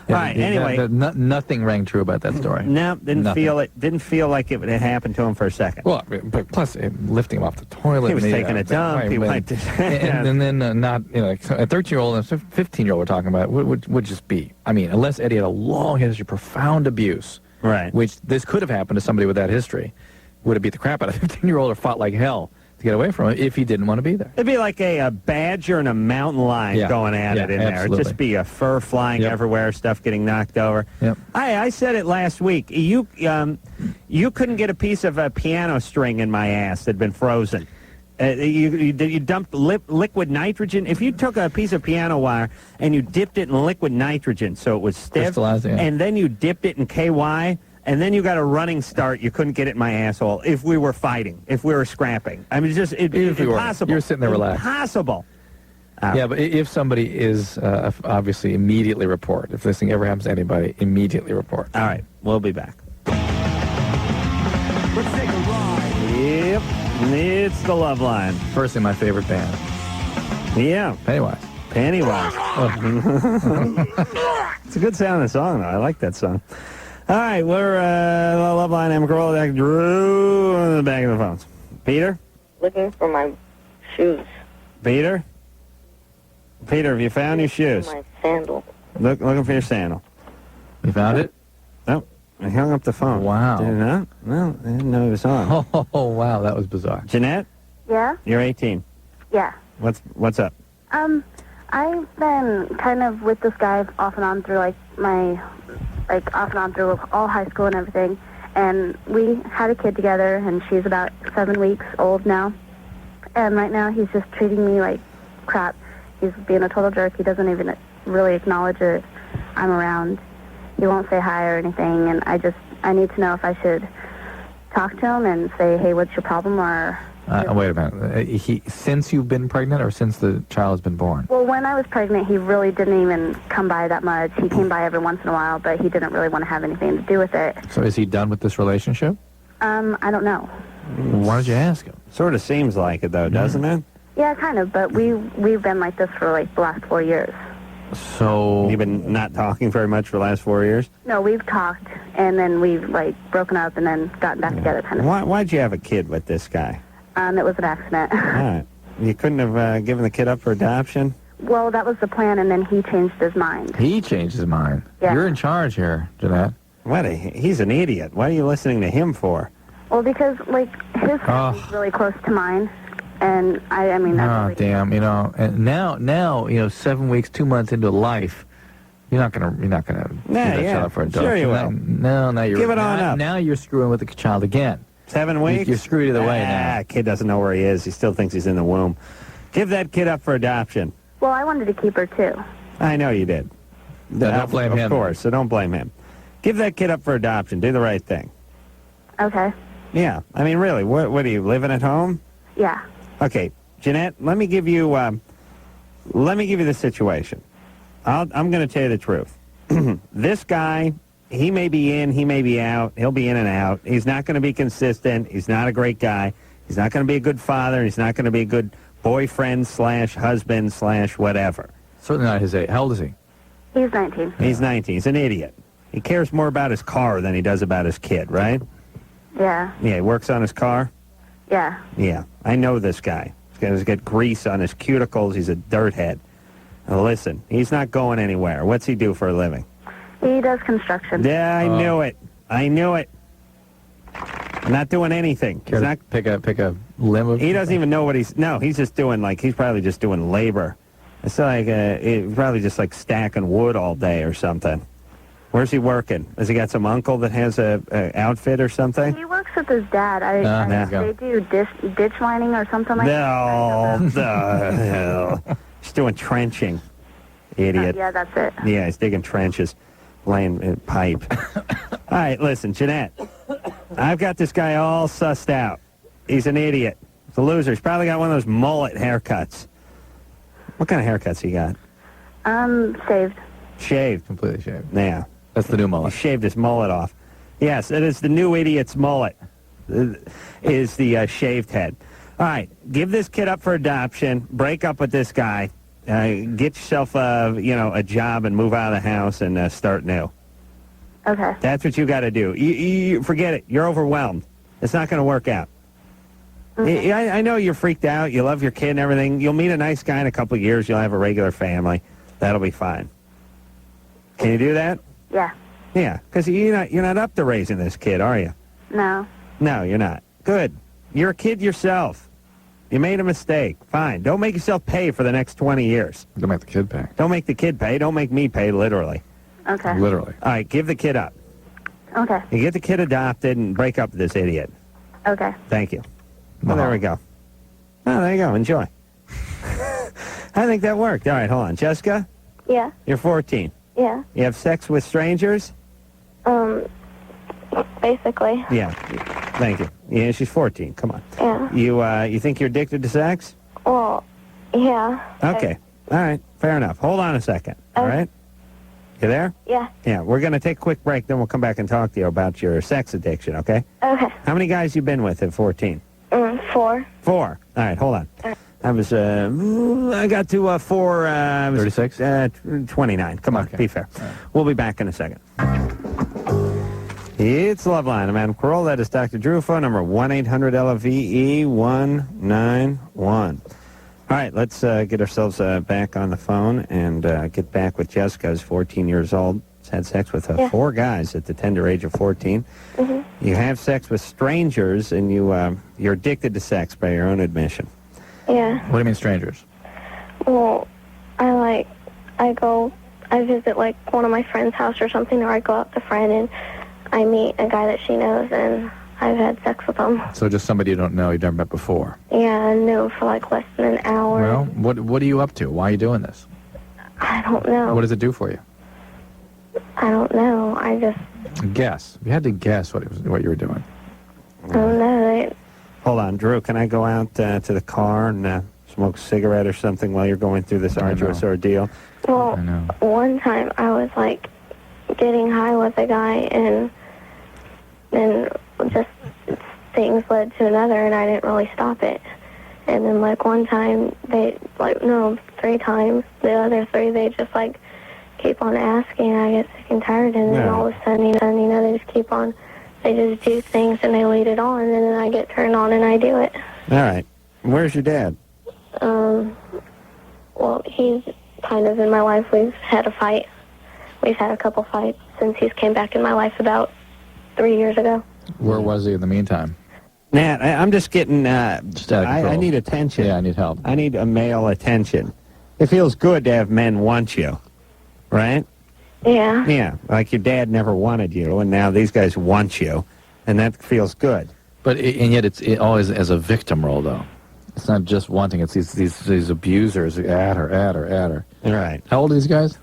Yeah, All right. Anyway, nothing rang true about that story. no, didn't Nothing. feel it. Didn't feel like it had happened to him for a second. Well, but plus lifting him off the toilet. He was and taking a dump. He wiped his and then not, like a 13-year-old and a 15-year-old we're talking about would just be. I mean, unless Eddie had a long history, profound abuse, right? Which this could have happened to somebody with that history, would have beat the crap out of a 15-year-old or fought like hell to get away from it if he didn't want to be there. It'd be like a badger and a mountain lion going at it in there. Absolutely. It'd just be a fur flying everywhere, stuff getting knocked over. Yep. I said it last week. You couldn't get a piece of a piano string in my ass that had been frozen. You dumped liquid nitrogen. If you took a piece of piano wire and you dipped it in liquid nitrogen so it was stiff, Crystallized, yeah. and then you dipped it in KY, and then you got a running start, you couldn't get it in my asshole if we were fighting, if we were scrapping. I mean, it's impossible. You're sitting there relaxed. Impossible. Yeah, but if somebody is, obviously, immediately report. If this thing ever happens to anybody, immediately report. All right, we'll be back. Let's take a ride. Yep, it's the Loveline. Firstly, my favorite band. Yeah. Pennywise. Pennywise. It's a good sounding song, though. I like that song. All right, we're Loveline April, Drew on the back of the phones. Peter? Looking for my shoes. Peter? Peter, have you found your shoes? My sandal. Looking for your sandal. You found it? Nope. I hung up the phone. Wow. Did it not? Well, I didn't know it was on. Oh, wow, that was bizarre. Jeanette? Yeah? You're 18. Yeah. What's up? I've been kind of with this guy off and on through off and on through all high school and everything. And we had a kid together, and she's about 7 weeks old now. And right now he's just treating me like crap. He's being a total jerk. He doesn't even really acknowledge that I'm around. He won't say hi or anything, and I need to know if I should talk to him and say, hey, what's your problem, or... Wait a minute. Since you've been pregnant or since the child has been born? Well, when I was pregnant, he really didn't even come by that much. He came by every once in a while, but he didn't really want to have anything to do with it. So is he done with this relationship? I don't know. Why don't you ask him? Sort of seems like it, though, doesn't it? Yeah, kind of, but we've been like this for like the last 4 years. So... You've been not talking very much for the last 4 years? No, we've talked, and then we've like broken up and then gotten back together kind of. Why'd you have a kid with this guy? It was an accident. All right. You couldn't have given the kid up for adoption? Well, that was the plan, and then he changed his mind. He changed his mind. Yeah. You're in charge here, Jeanette. He's an idiot. What are you listening to him for? Well, because, like, his family's really close to mine. And, I mean, that's Oh, really... damn, and now, 7 weeks, 2 months into life, you're not gonna give that child up for adoption. Sure you will. Now you're... Give it on up. Now you're screwing with the child again. 7 weeks? You're screwed either way now. Kid doesn't know where he is. He still thinks he's in the womb. Give that kid up for adoption. Well, I wanted to keep her, too. I know you did. Don't blame him. Of course, so don't blame him. Give that kid up for adoption. Do the right thing. Okay. Yeah. I mean, really, what are you, living at home? Yeah. Okay, Jeanette, let me give you the situation. I'm going to tell you the truth. This guy, he may be in, he may be out. He'll be in and out. He's not going to be consistent. He's not a great guy. He's not going to be a good father. He's not going to be a good boyfriend / husband / whatever. Certainly not his age. How old is he? He's 19. He's 19. He's an idiot. He cares more about his car than he does about his kid, right? Yeah. Yeah, he works on his car? Yeah. Yeah, I know this guy. He's got grease on his cuticles. He's a dirt head. Now listen, he's not going anywhere. What's he do for a living? He does construction. Yeah, I knew it. I knew it. Not doing anything. Care He's to not, pick a limb of... he doesn't even know what he's... No, he's just doing, he's probably just doing labor. It's like, he's probably just, stacking wood all day or something. Where's he working? Has he got some uncle that has a outfit or something? He works with his dad. They do ditch lining or something like that. No, the hell. He's doing trenching. Idiot. Yeah, that's it. Yeah, he's digging trenches, laying pipe. All right, listen, Jeanette. I've got this guy all sussed out. He's an idiot. He's a loser. He's probably got one of those mullet haircuts. What kind of haircuts he got? Shaved. Shaved. Completely shaved. Yeah. That's the new mullet. He shaved his mullet off. Yes, it is the new idiot's mullet. Is the shaved head. All right, give this kid up for adoption. Break up with this guy. Get yourself a job and move out of the house and start new. Okay. That's what you got to do. You forget it. You're overwhelmed. It's not going to work out. Okay. I know you're freaked out. You love your kid and everything. You'll meet a nice guy in a couple of years. You'll have a regular family. That'll be fine. Can you do that? Yeah. Yeah, because you're not up to raising this kid, are you? No. No, you're not. Good. You're a kid yourself. You made a mistake. Fine. Don't make yourself pay for the next 20 years. Don't make the kid pay. Don't make the kid pay. Don't make me pay, literally. Okay. Literally. All right, give the kid up. Okay. You get the kid adopted and break up with this idiot. Okay. Thank you. Well, there we go. Oh, there you go. Enjoy. I think that worked. All right, hold on. Jessica, Yeah. you're 14. Yeah. You have sex with strangers? Basically. Yeah. Thank you. Yeah, she's 14. Come on. Yeah. You think you're addicted to sex? Well, yeah. Okay. All right. Fair enough. Hold on a second. All right? You there? Yeah. Yeah. We're going to take a quick break, then we'll come back and talk to you about your sex addiction, okay? Okay. How many guys you been with at 14? 4. 4. All right. Hold on. I was, I got to 4, 36? 29. Come on. Okay. Be fair. We'll be back in a second. It's Loveline. I'm Adam Carolla. That is Dr. Drew. Phone number 1-800-LVE-191. All right, let's get ourselves back on the phone and get back with Jessica, who's 14 years old. She's had sex with 4 guys at the tender age of 14. Mm-hmm. You have sex with strangers, and you're addicted to sex by your own admission. Yeah. What do you mean strangers? Well, I visit one of my friend's house or something, or I go out with a friend and I meet a guy that she knows, and I've had sex with him. So just somebody you don't know, you've never met before. Yeah, I knew for less than an hour. Well, what are you up to? Why are you doing this? I don't know. What does it do for you? I don't know. I just... Guess. You had to guess what you were doing. I don't know. Hold on, Drew. Can I go out to the car and smoke a cigarette or something while you're going through this arduous ordeal? Well, one time I was getting high with a guy, and then just things led to another, and I didn't really stop it. And then one time 3 times, the other 3 they just keep on asking. I get sick and tired, and then all of a sudden, they just keep on. They just do things and they lead it on, and then I get turned on and I do it. All right. Where's your dad? Well, he's kind of in my life. We've had a fight. We've had a couple fights, since he's came back in my life about 3 years ago. Where was he in the meantime? Nat, I'm just getting, Just out of control. I need attention. Yeah, I need help. I need a male attention. It feels good to have men want you, right? Yeah. Yeah, like your dad never wanted you, and now these guys want you, and that feels good. But and yet it's always as a victim role, though. It's not just wanting. It's these abusers at her. Right. How old are these guys?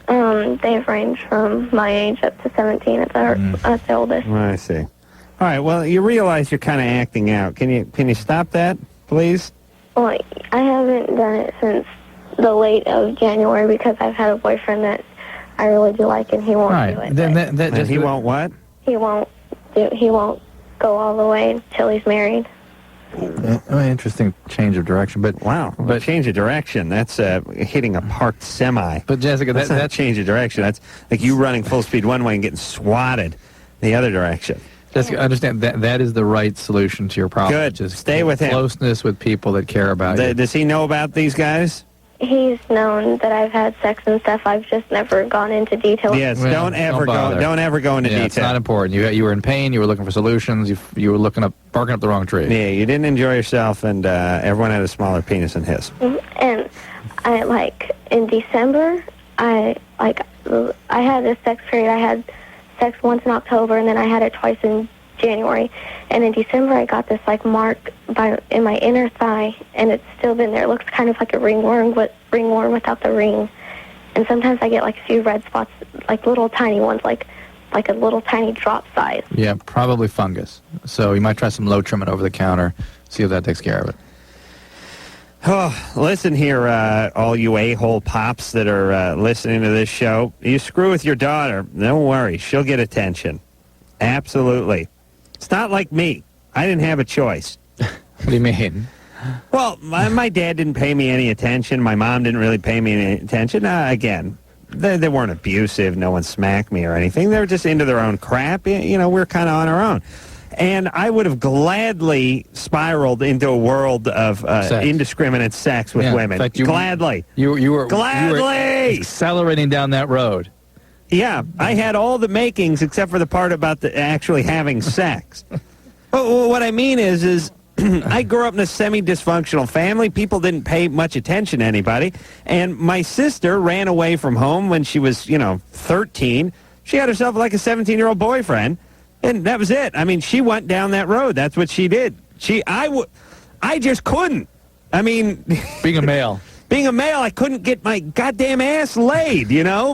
They've ranged from my age up to 17 at the oldest. I see. All right, well, you realize you're kind of acting out. Can you stop that, please? Well, I haven't done it since the late of January because I've had a boyfriend that I really do like, and he won't do it. Then that just he won't what? He won't go all the way until he's married. Interesting change of direction, but wow, but change of direction. That's hitting a parked semi. But Jessica, that's not a change of direction. That's like you running full speed one way and getting swatted the other direction. Jessica, understand that is the right solution to your problem. Good. Just stay with him. Closeness with people that care about you. Does he know about these guys? He's known that I've had sex and stuff. I've just never gone into detail. Yes, don't ever go into detail. It's not important. You were in pain. You were looking for solutions. You were barking up the wrong tree. Yeah, you didn't enjoy yourself, and everyone had a smaller penis than his. And I in December, I had a sex period. I had sex once in October, and then I had it twice in January. And in December, I got this mark in my inner thigh, and it's still been there. It looks kind of like a ringworm, but ringworm without the ring. And sometimes I get a few red spots, little tiny ones, like a little tiny drop size. Yeah, probably fungus. So you might try some Lotrimin over the counter, see if that takes care of it. Oh, listen here, all you a-hole pops that are listening to this show. You screw with your daughter, don't worry, she'll get attention. Absolutely. It's not like me. I didn't have a choice. What do you mean? Well, my dad didn't pay me any attention. My mom didn't really pay me any attention. Again, they weren't abusive. No one smacked me or anything. They were just into their own crap. You know, we're kind of on our own. And I would have gladly spiraled into a world of indiscriminate sex with women. In fact, gladly. You were accelerating down that road. Yeah, I had all the makings except for the part about actually having sex. Well, what I mean is I grew up in a semi-dysfunctional family. People didn't pay much attention to anybody. And my sister ran away from home when she was, 13. She had herself like a 17-year-old boyfriend, and that was it. I mean, she went down that road. That's what she did. I just couldn't. I mean... Being a male. Being a male, I couldn't get my goddamn ass laid,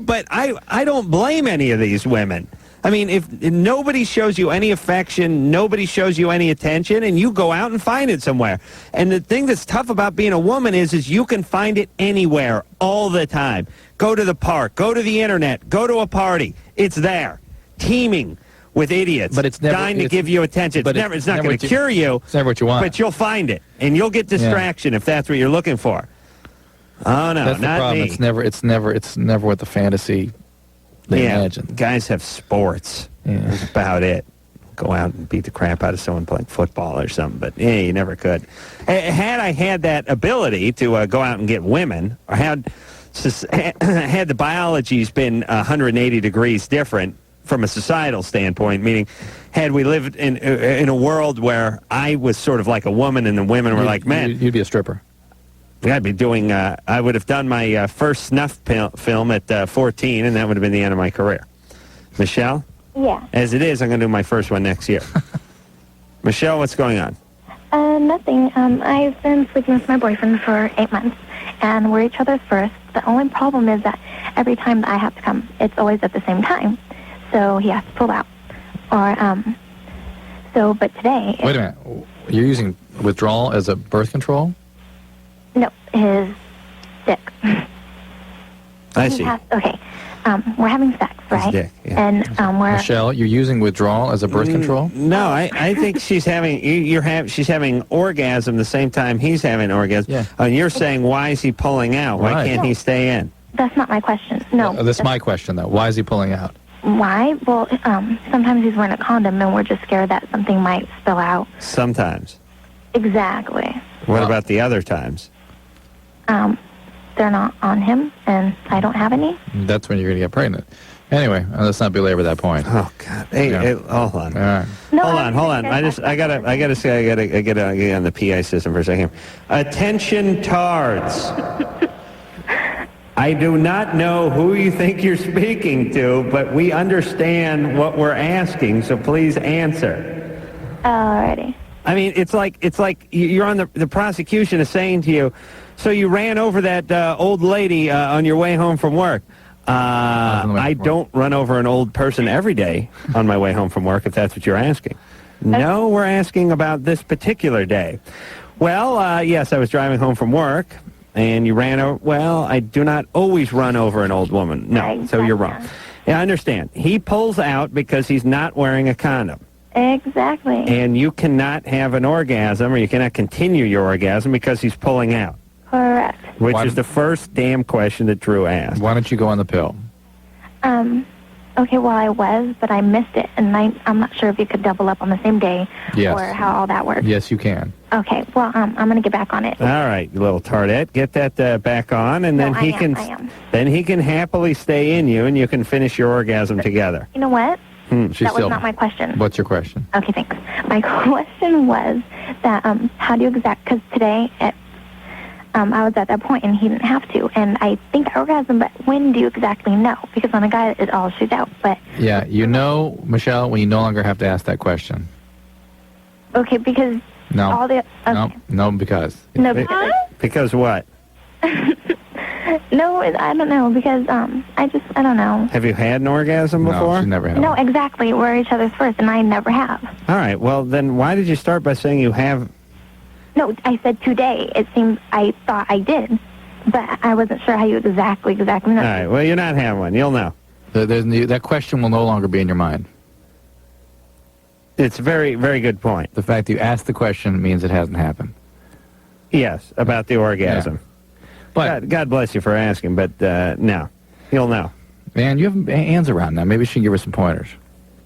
But I don't blame any of these women. I mean, if nobody shows you any affection, nobody shows you any attention, and you go out and find it somewhere. And the thing that's tough about being a woman is you can find it anywhere, all the time. Go to the park, go to the internet, go to a party. It's there, teeming with idiots, but it's never, dying to give you attention. It's not going to cure you. It's never what you want. But you'll find it, and you'll get distraction if that's what you're looking for. Oh no, that's the not problem. me. It's never what the fantasy they imagine. Guys have sports. Yeah. That's about it. Go out and beat the crap out of someone playing football or something, but you never could. Had I had that ability to go out and get women, or had the biology's been 180 degrees different from a societal standpoint, meaning had we lived in a world where I was sort of like a woman and the women were like men, you'd be a stripper. I'd be doing, I would have done my first snuff film at 14, and that would have been the end of my career. Michelle? Yeah. As it is, I'm going to do my first one next year. Michelle, what's going on? Nothing. I've been sleeping with my boyfriend for 8 months, and we're each other's first. The only problem is that every time I have to come, it's always at the same time. So he has to pull out. But today... Wait a minute. You're using withdrawal as a birth control? No, his dick. I see. Okay. We're having sex, right? His dick, yeah. And we're... Michelle, you're using withdrawal as a birth control? No, I think she's having she's having orgasm the same time he's having orgasm. Yeah. And you're saying, why is he pulling out? Why can't he stay in? That's not my question. No. That's my question, though. Why is he pulling out? Why? Well, sometimes he's wearing a condom, and we're just scared that something might spill out. Sometimes. Exactly. What about the other times? They're not on him, and I don't have any. That's when you're going to get pregnant. Anyway, let's not belabor that point. Oh God! Hey, Yeah. hey, hold on. All right. No, Hold on. I gotta say, I gotta get on the PA system for a second. Attention, tards. I do not know who you think you're speaking to, but we understand what we're asking, so please answer. Alrighty. I mean, it's like you're on the prosecution is saying to you, so you ran over that old lady on your way home from work. I don't run over an old person every day on my way home from work, if that's what you're asking. No, we're asking about this particular day. Well, yes, I was driving home from work, and you ran over. Well, I do not always run over an old woman. No, so you're wrong. Yeah, I understand. He pulls out because he's not wearing a condom. Exactly. And you cannot have an orgasm, or you cannot continue your orgasm because he's pulling out. Correct. Which is the first damn question that Drew asked. Why don't you go on the pill? Okay, well, I was, but I missed it, and I'm not sure if you could double up on the same day or how all that works. Yes, you can. Okay, well, I'm going to get back on it. All right, you little tardette, get that back on, and then I am. Then he can happily stay in you, and you can finish your orgasm together. You know what? She's That was not my question. What's your question? Okay, thanks. My question was that how do you because today I was at that point and he didn't have to, and I think I orgasm, but when do you exactly know? Because on a guy it all shoots out, but... Yeah, you know, Michelle, when you no longer have to ask that question. Okay, because No. all the... Okay. No, because. No, because... Because what? No, I don't know, because I don't know. Have you had an orgasm before? No, she's never had No, one. exactly. We're each other's first, and I never have. All right, well, then why did you start by saying you have... No, I said today. It seemed I thought I did, but I wasn't sure how you exactly know. All right, well, you're not having one. You'll know. That question will no longer be in your mind. It's a very, very good point. The fact that you asked the question means it hasn't happened. Yes, about the orgasm. But God bless you for asking, but no. You'll know. Man, you have Ann's around now. Maybe she can give her some pointers.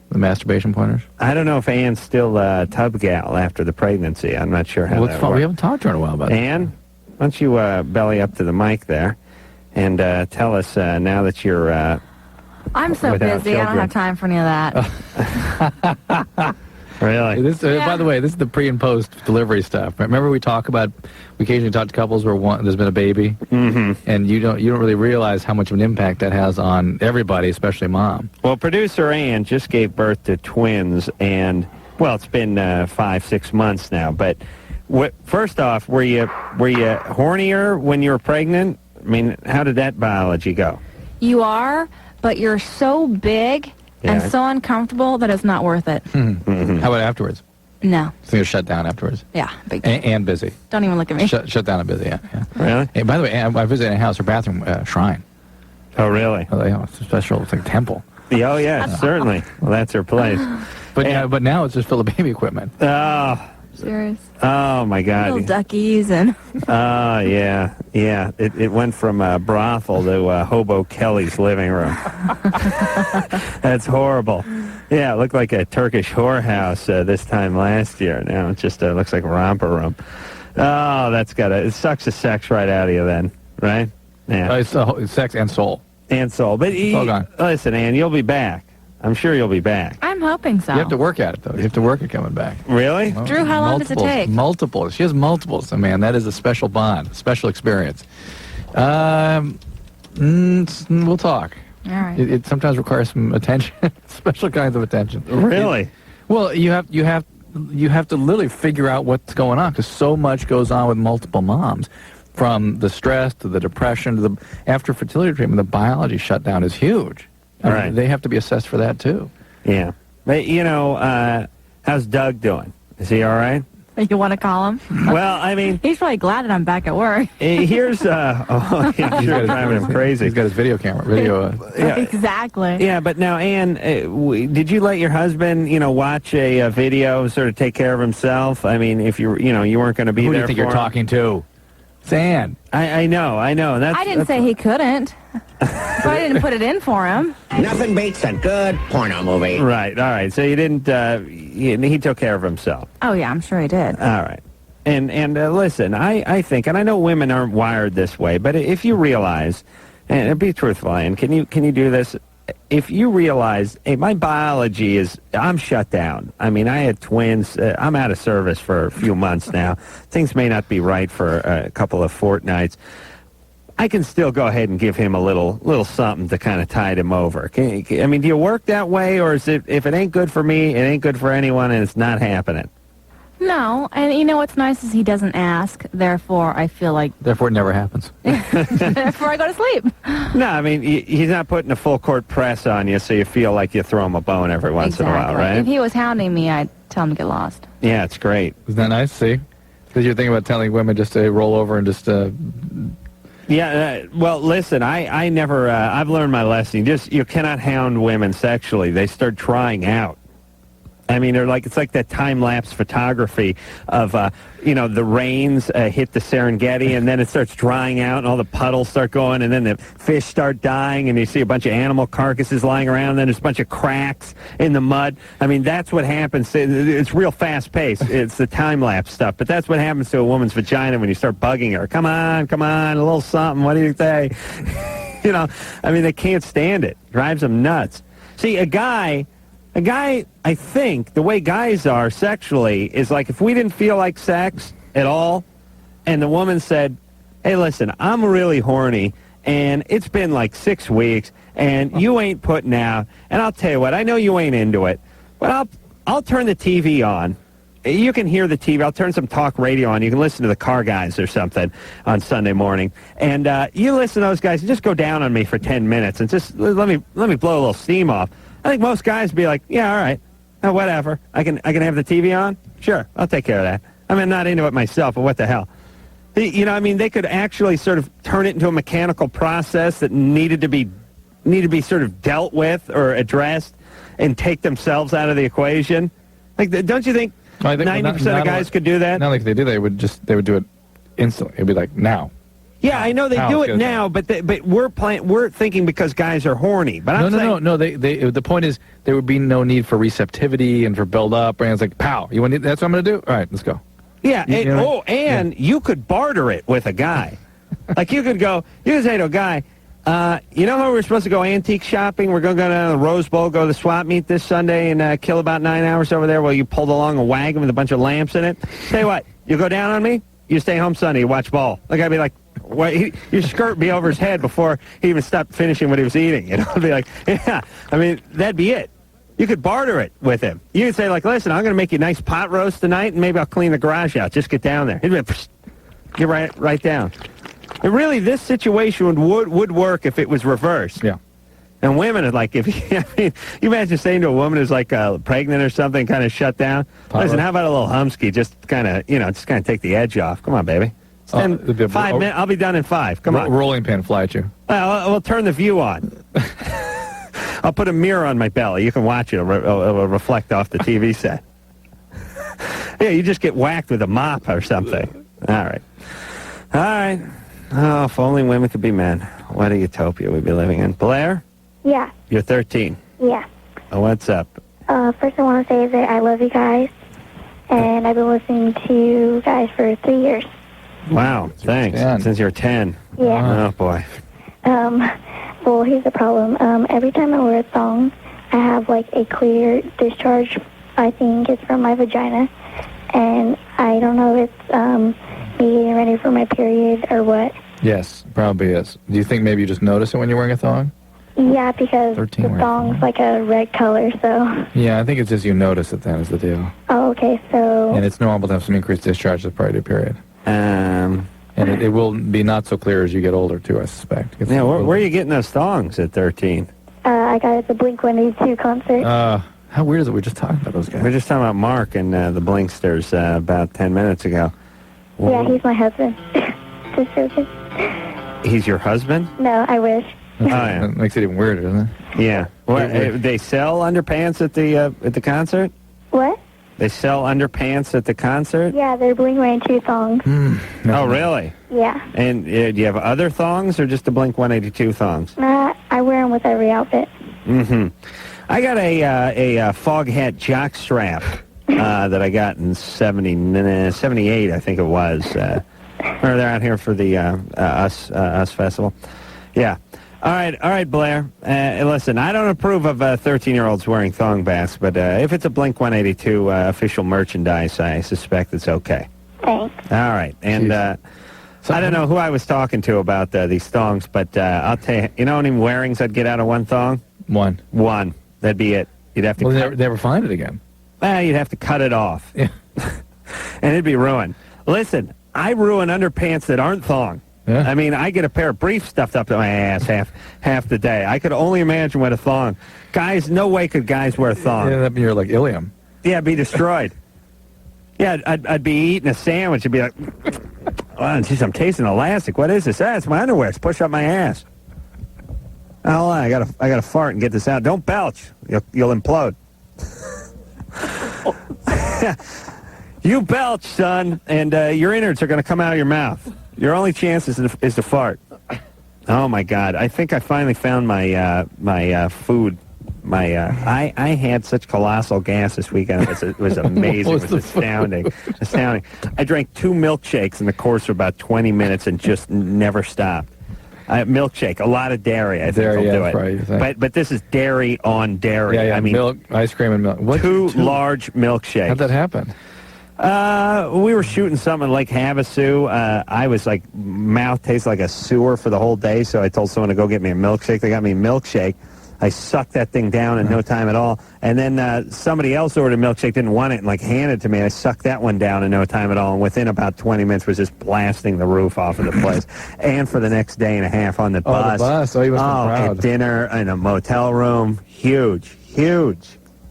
The masturbation pointers? I don't know if Ann's still a tub gal after the pregnancy. I'm not sure how Well, that it's fun. works. We haven't talked to her in a while about that. Ann, why don't you belly up to the mic there and tell us now that you're I'm so without busy. I don't children. have time for any of that. Really? By the way, this is the pre and post delivery stuff. Remember we occasionally talk to couples where there's been a baby, and you don't really realize how much of an impact that has on everybody, especially mom. Well, producer Ann just gave birth to twins, and well, it's been 5-6 months now. But first off, were you hornier when you were pregnant? I mean, how did that biology go? You are, but you're so big Yeah. and so uncomfortable that it's not worth it. How about afterwards? No. So you're shut down afterwards. Yeah. Big. And busy. Don't even look at me. Shut down and busy. Yeah. Really? Hey, by the way, I visited a house, her bathroom shrine. Oh, really? It's a special. It's like a temple. Oh, yeah, certainly. Well, that's her place. But now it's just full of baby equipment. Serious. Oh, my God. Little duckies and... Oh, yeah. It went from a brothel to Hobo Kelly's living room. That's horrible. Yeah, it looked like a Turkish whorehouse this time last year. Now it just looks like a romper room. Oh, it sucks the sex right out of you then, right? Yeah. It's sex and soul. And soul. But all gone. Listen, Ann, you'll be back. I'm sure you'll be back. I'm hoping so. You have to work at it, though. You have to work at coming back. Really? Well, Drew, how long does it take? Multiples. She has multiples. So, man, that is a special bond, a special experience. We'll talk. All right. It sometimes requires some attention, special kinds of attention. Really? Well, you have to literally figure out what's going on because so much goes on with multiple moms, from the stress to the depression to after fertility treatment. The biology shutdown is huge. I mean, Right. they have to be assessed for that too. Yeah. But, how's Doug doing? Is he all right? You want to call him? Well, I mean... He's probably glad that I'm back at work. Here's... I'm sure driving him crazy. He's got his video camera. Yeah. Exactly. Yeah, but now, Ann, did you let your husband, watch a video, sort of take care of himself? I mean, if you weren't going to be Who do there you think for you're him? talking to? It's Ann. I know. I didn't say he couldn't, but I didn't put it in for him. Nothing beats a good porno movie. Right, all right. So you didn't... he took care of himself. Oh, yeah, I'm sure he did. All right. And listen, I think, and I know women aren't wired this way, but if you realize, and be truthful, Ann, can you do this? if you realize, hey, my biology I'm shut down. I mean, I had twins. I'm out of service for a few months now. Things may not be right for a couple of fortnights. I can still go ahead and give him a little something to kind of tide him over. Do you work that way, or is it, if it ain't good for me, it ain't good for anyone, and it's not happening? No, and you know what's nice is he doesn't ask, therefore I feel like... Therefore it never happens. Therefore I go to sleep. No, I mean, he's not putting a full court press on you, so you feel like you throw him a bone every once in a while, right? If he was hounding me, I'd tell him to get lost. Yeah, it's great. Isn't that nice? See? Because you're thinking about telling women just to roll over and just... Yeah, well, listen, I never, I've learned my lesson. You cannot hound women sexually. They start trying out. I mean, it's like that time-lapse photography of, the rains hit the Serengeti, and then it starts drying out, and all the puddles start going, and then the fish start dying, and you see a bunch of animal carcasses lying around, and then there's a bunch of cracks in the mud. I mean, that's what happens. It's real fast-paced. It's the time-lapse stuff, but that's what happens to a woman's vagina when you start bugging her. Come on, a little something. What do you say? They can't stand it. Drives them nuts. See, a guy, I think, the way guys are sexually is like if we didn't feel like sex at all, and the woman said, hey, listen, I'm really horny, and it's been like 6 weeks, and you ain't putting out, and I'll tell you what, I know you ain't into it, but I'll turn the TV on. You can hear the TV. I'll turn some talk radio on. You can listen to the car guys or something on Sunday morning. And you listen to those guys and just go down on me for 10 minutes and just let me blow a little steam off. I think most guys would be like, yeah, all right, whatever. I can have the TV on? Sure, I'll take care of that. I mean, I'm not into it myself, but what the hell? They could actually sort of turn it into a mechanical process that needed to be sort of dealt with or addressed and take themselves out of the equation. Like, don't you think 90% of guys could do that? Not like they do. They would do it instantly. It'd be like, now. Yeah, I know they do it now, but we're thinking because guys are horny. But no. The point is there would be no need for receptivity and for build up. And it's like, pow, that's what I'm going to do. All right, let's go. Yeah, you could barter it with a guy. Like you could say to a guy, you know how we're supposed to go antique shopping? We're going to go down to the Rose Bowl, go to the swap meet this Sunday, and kill about 9 hours over there while you pulled along a wagon with a bunch of lamps in it. Tell you what, you go down on me, you stay home Sunday, you watch ball. Like I'd be like, your skirt would be over his head before he even stopped finishing what he was eating. It'd be like, yeah, I mean, that'd be it. You could barter it with him. You could say, like, listen, I'm going to make you a nice pot roast tonight, and maybe I'll clean the garage out. Just get down there. He'd be like, get right down. And really, this situation would work if it was reversed. Yeah. And women are like, you imagine saying to a woman who's like pregnant or something, kind of shut down. Listen, how about a little humsky? Just kind of take the edge off. Come on, baby. 5 minutes. I'll be done in 5. Come on. Rolling pin fly at you. We'll turn the view on. I'll put a mirror on my belly. You can watch it. It'll reflect off the TV set. Yeah, you just get whacked with a mop or something. All right. Oh, if only women could be men. What a utopia we'd be living in. Blair? Yeah. You're 13. Yeah. Oh, what's up? First I want to say that I love you guys, and I've been listening to you guys for 3 years. Wow, thanks. Since you're 10. Yeah. Oh, boy. Well, here's the problem. Every time I wear a thong, I have, like, a clear discharge. I think it's from my vagina, and I don't know if it's me getting ready for my period or what. Yes, probably is. Do you think maybe you just notice it when you're wearing a thong? Yeah, because the thong's like a red color, so... Yeah, I think it's just you notice it then is the deal. Oh, okay, so... And it's normal to have some increased discharge prior to your period. And it will be not so clear as you get older, too, I suspect. Yeah, where are you getting those thongs at 13? I got it at the Blink-182 concert. How weird is it? We were just talking about those guys. We were just talking about Mark and the Blinksters about 10 minutes ago. Yeah, he's my husband. Just joking. He's your husband? No, I wish. Oh, yeah. That makes it even weirder, doesn't it? Yeah. They sell underpants at the concert? What? They sell underpants at the concert? Yeah, they're Blink-182 thongs. Oh, really? Yeah. And do you have other thongs or just the Blink-182 thongs? I wear them with every outfit. Mm-hmm. I got a fog hat jock strap that I got in 78, I think it was. They're out here for the US Festival. Yeah. All right, Blair. Listen, I don't approve of 13-year-olds wearing thong basks, but if it's a Blink-182 official merchandise, I suspect it's okay. Thanks. All right, and I don't know who I was talking to about these thongs, but I'll tell you, you know how many wearings I'd get out of one thong? One. That'd be it. You'd have to. Well, never find it again. You'd have to cut it off. Yeah. And it'd be ruined. Listen, I ruin underpants that aren't thong. Yeah. I mean, I get a pair of briefs stuffed up to my ass half the day. I could only imagine what a thong. Guys, no way could guys wear thong. Yeah, that'd be your, like, ilium. Yeah, it'd be destroyed. Yeah, I'd be eating a sandwich and be like, oh, geez, I'm tasting elastic. What is this? It's my underwear. It's pushed up my ass. Oh, hold on, I gotta fart and get this out. Don't belch. You'll implode. You belch, son, and your innards are going to come out of your mouth. Your only chance is to fart. Oh my God! I think I finally found my food. I had such colossal gas this weekend. It was amazing. It was astounding. Astounding. I drank 2 milkshakes in the course of about 20 minutes and just never stopped. Milkshake, a lot of dairy. I think will do it. Right, but this is dairy on dairy. Yeah, I mean, milk, ice cream, and milk. Two large milkshakes. How'd that happen? We were shooting something in Lake Havasu. I was like, mouth tastes like a sewer for the whole day, so I told someone to go get me a milkshake. They got me a milkshake. I sucked that thing down in no time at all. And then somebody else ordered a milkshake, didn't want it, and like handed it to me. I sucked that one down in no time at all. And within about 20 minutes was just blasting the roof off of the place. And for the next day and a half on the bus. Oh, the bus. Oh, you must have been proud. At dinner in a motel room. Huge.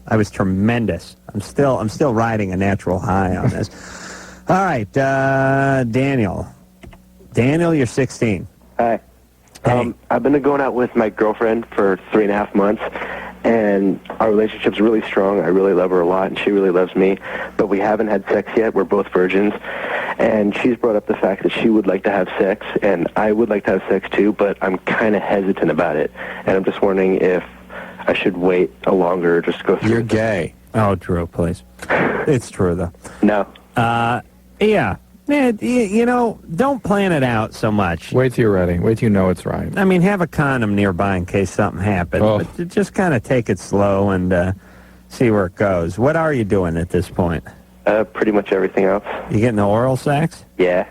I was tremendous. I'm still riding a natural high on this. All right, Daniel. Daniel, you're 16. Hi. Hey. I've been going out with my girlfriend for 3.5 months, and our relationship's really strong. I really love her a lot, and she really loves me, but we haven't had sex yet. We're both virgins, and she's brought up the fact that she would like to have sex, and I would like to have sex too, but I'm kind of hesitant about it, and I'm just wondering if I should wait a longer, just go through. You're gay. Oh, Drew, please. It's true, though. No. Yeah. Man, you know, don't plan it out so much. Wait till you're ready. Wait till you know it's right. I mean, have a condom nearby in case something happens. Oh. But just kind of take it slow and see where it goes. What are you doing at this point? Pretty much everything else. You getting the oral sex? Yeah.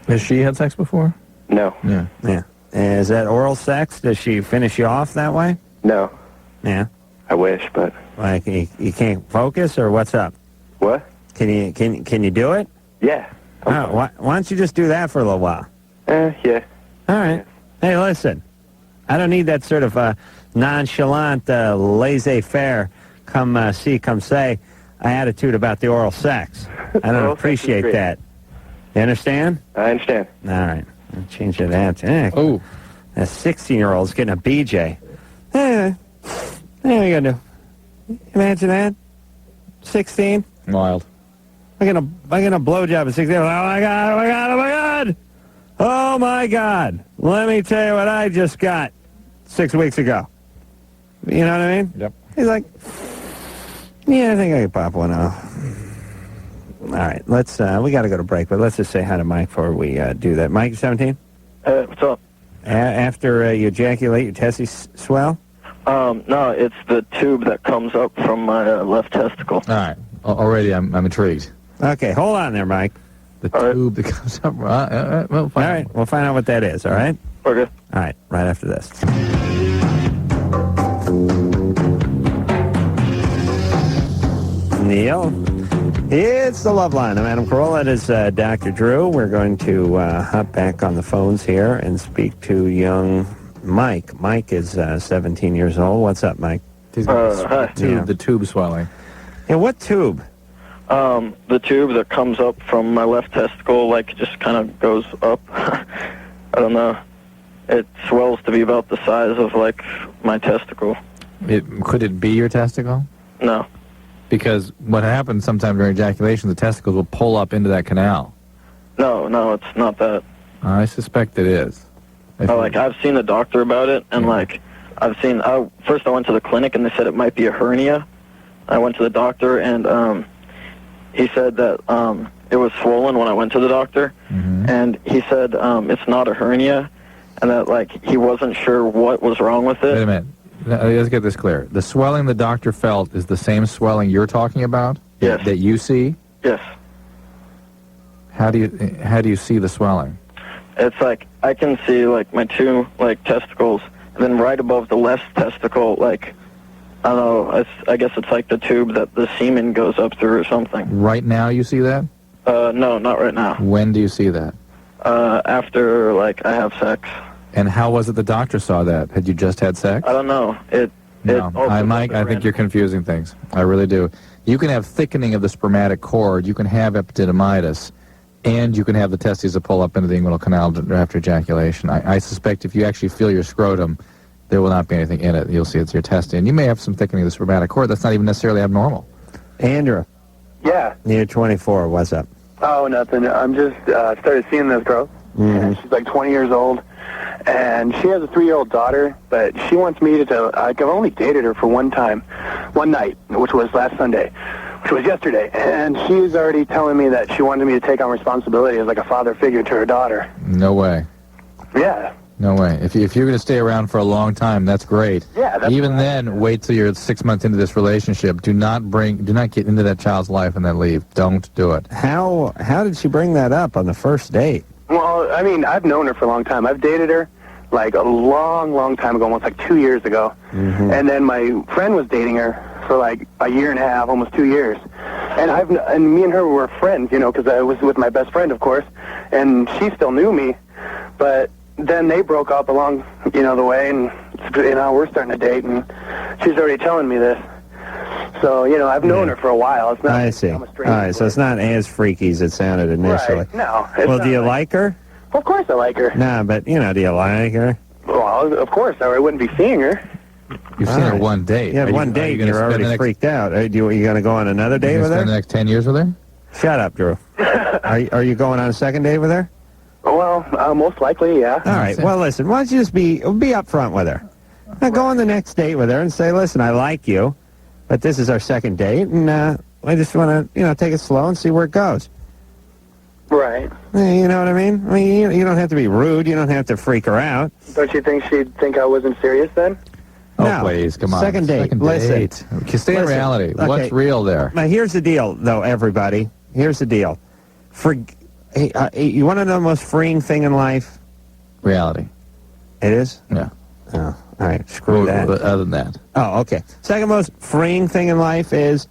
Has she had sex before? No. Yeah. Is that oral sex? Does she finish you off that way? No. Yeah. I wish, but... Like, you can't focus, or what's up? What? Can you do it? Yeah. Oh, why don't you just do that for a little while? Yeah. All right. Hey, listen. I don't need that sort of nonchalant, laissez-faire, come see, come say attitude about the oral sex. I don't appreciate that. You understand? I understand. All right. I'll change it that. Oh. A 16-year-old's getting a BJ. What are you going to do? Imagine that? 16? Wild. I get a blowjob at 16. Oh my God! Oh my God! Oh my God! Oh my God! Let me tell you what I just got 6 weeks ago. You know what I mean? Yep. He's like, yeah, I think I could pop one off. All right, let's. We got to go to break, but let's just say hi to Mike before we do that. Mike, 17. What's up? After you ejaculate, your testes swell. No, it's the tube that comes up from my left testicle. All right. Already, I'm intrigued. Okay, hold on there, Mike. The tube that comes up. All right, we'll find out what that is. All right. Okay. All right, right after this. Neil, it's the Loveline. I'm Adam Carolla. It is Dr. Drew. We're going to hop back on the phones here and speak to young Mike. Mike is 17 years old. What's up, Mike? Hi. The tube swelling. Yeah, what tube? The tube that comes up from my left testicle, like, just kind of goes up. I don't know. It swells to be about the size of, like, my testicle. Could it be your testicle? No. Because what happens sometimes during ejaculation, the testicles will pull up into that canal. No, it's not that. I suspect it is. I've seen a doctor about it, and, first I went to the clinic, and they said it might be a hernia. I went to the doctor, and he said that it was swollen when I went to the doctor, and he said it's not a hernia. and that, like, he wasn't sure what was wrong with it. Wait a minute. Now, let's get this clear. The swelling the doctor felt is the same swelling you're talking about? Yes. That you see? Yes. How do you see the swelling? It's like I can see, like, my two, like, testicles, and then right above the left testicle, like, I don't know, I guess it's like the tube that the semen goes up through or something. Right now you see that? No, not right now. When do you see that? After, like, I have sex. And how was it the doctor saw that? Had you just had sex? I don't know. No, Mike, I think you're confusing things. I really do. You can have thickening of the spermatic cord, you can have epididymitis, and you can have the testes that pull up into the inguinal canal after ejaculation. I suspect if you actually feel your scrotum, there will not be anything in it. You'll see it's your testis. And you may have some thickening of the spermatic cord. That's not even necessarily abnormal. Andrew. Yeah. You're 24. What's up? Oh, nothing. I'm just started seeing this girl. And she's like 20 years old, and she has a 3-year-old daughter, but she wants me to, I've only dated her for one night, which was last Sunday, which was yesterday, and she's already telling me that she wanted me to take on responsibility as like a father figure to her daughter. No way. Yeah. No way. If you're going to stay around for a long time, that's great. Yeah. That's Even then, wait till you're 6 months into this relationship. Do not get into that child's life and then leave. Don't do it. How did she bring that up on the first date? Well, I mean, I've known her for a long time. I've dated her like a long time ago, almost like 2 years ago. And then my friend was dating her for like a year and a half, almost 2 years. And me and her were friends, you know, because I was with my best friend, of course, and she still knew me. But then they broke up along, you know, the way, and you know, we're starting to date, and she's already telling me this. So, you know, I've known her for a while. It's not. I see. All right, so it's not as freaky as it sounded initially. Right. No. It's Well, not do you like her? Of course I like her. Nah, but, you know, do you like her? Well, of course, or I wouldn't be seeing her. You've seen her one date. Yeah, one date, and you're already freaked out. Are you going to go on another date with her? Spend the next 10 years with her? Shut up, Drew. Are you going on a second date with her? Well, most likely, yeah. All right, well, listen, why don't you just be upfront with her? Now, go on the next date with her and say, listen, I like you, but this is our second date, and I just want to, you know, take it slow and see where it goes. Right. You know what I mean? I mean, you don't have to be rude. You don't have to freak her out. Don't you think she'd think I wasn't serious then? Oh, No. please, come on. Second date. Listen. Listen. Okay, stay in Listen. reality. Okay. What's real there? Now, here's the deal, though, everybody. Here's the deal. You want to know the most freeing thing in life? Reality. It is? Yeah. Oh, all right. Screw that. Other than that. Oh, okay. Second most freeing thing in life is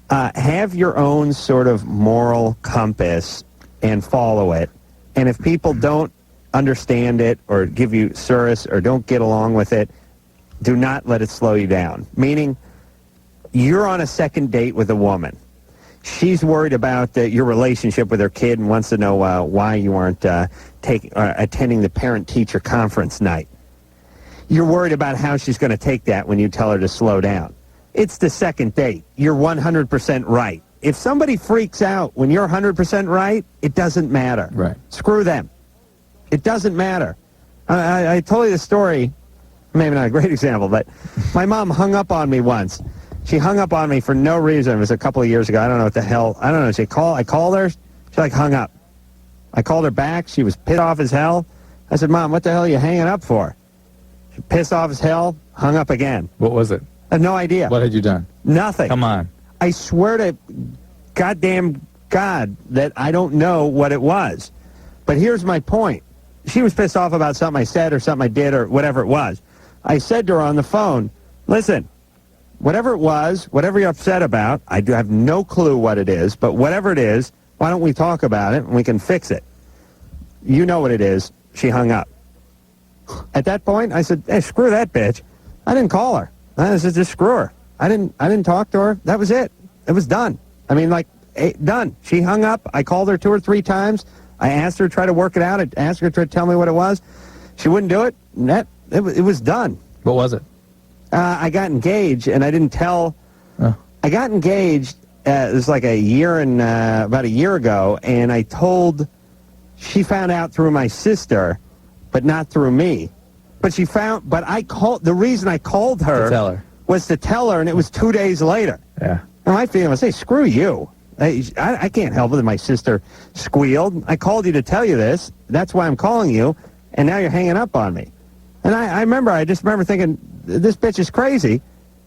have your own sort of moral compass and follow it. And if people don't understand it or give you service or don't get along with it, do not let it slow you down. Meaning, you're on a second date with a woman. She's worried about your relationship with her kid and wants to know why you aren't attending the parent-teacher conference night. You're worried about how she's going to take that when you tell her to slow down. It's the second date. You're 100% right. If somebody freaks out when you're 100% right, it doesn't matter. Right. Screw them. It doesn't matter. I told you the story, maybe not a great example, but my mom hung up on me once. She hung up on me for no reason. It was a couple of years ago. I don't know what the hell. I don't know. I called her. She like hung up. I called her back. She was pissed off as hell. I said, Mom, what the hell are you hanging up for? She pissed off as hell, hung up again. What was it? I have no idea. What had you done? Nothing. Come on. I swear to goddamn God that I don't know what it was. But here's my point. She was pissed off about something I said or something I did or whatever it was. I said to her on the phone, listen, whatever it was, whatever you're upset about, I do have no clue what it is, but whatever it is, why don't we talk about it and we can fix it? You know what it is. She hung up. At that point, I said, hey, screw that bitch. I didn't call her. I said, just screw her. I didn't talk to her. That was it. It was done. I mean, like, done. She hung up. I called her 2 or 3 times. I asked her to try to work it out. I asked her to tell me what it was. She wouldn't do it. And it was done. What was it? I got engaged, and I didn't tell. I got engaged. It was like about a year ago, and I told. She found out through my sister, but not through me. But I called. The reason I called her, to tell her was to tell her, and it was 2 days later. Yeah. And my feeling was, hey, screw you. I can't help it that my sister squealed. I called you to tell you this. That's why I'm calling you. and now you're hanging up on me. And I just remember thinking, this bitch is crazy.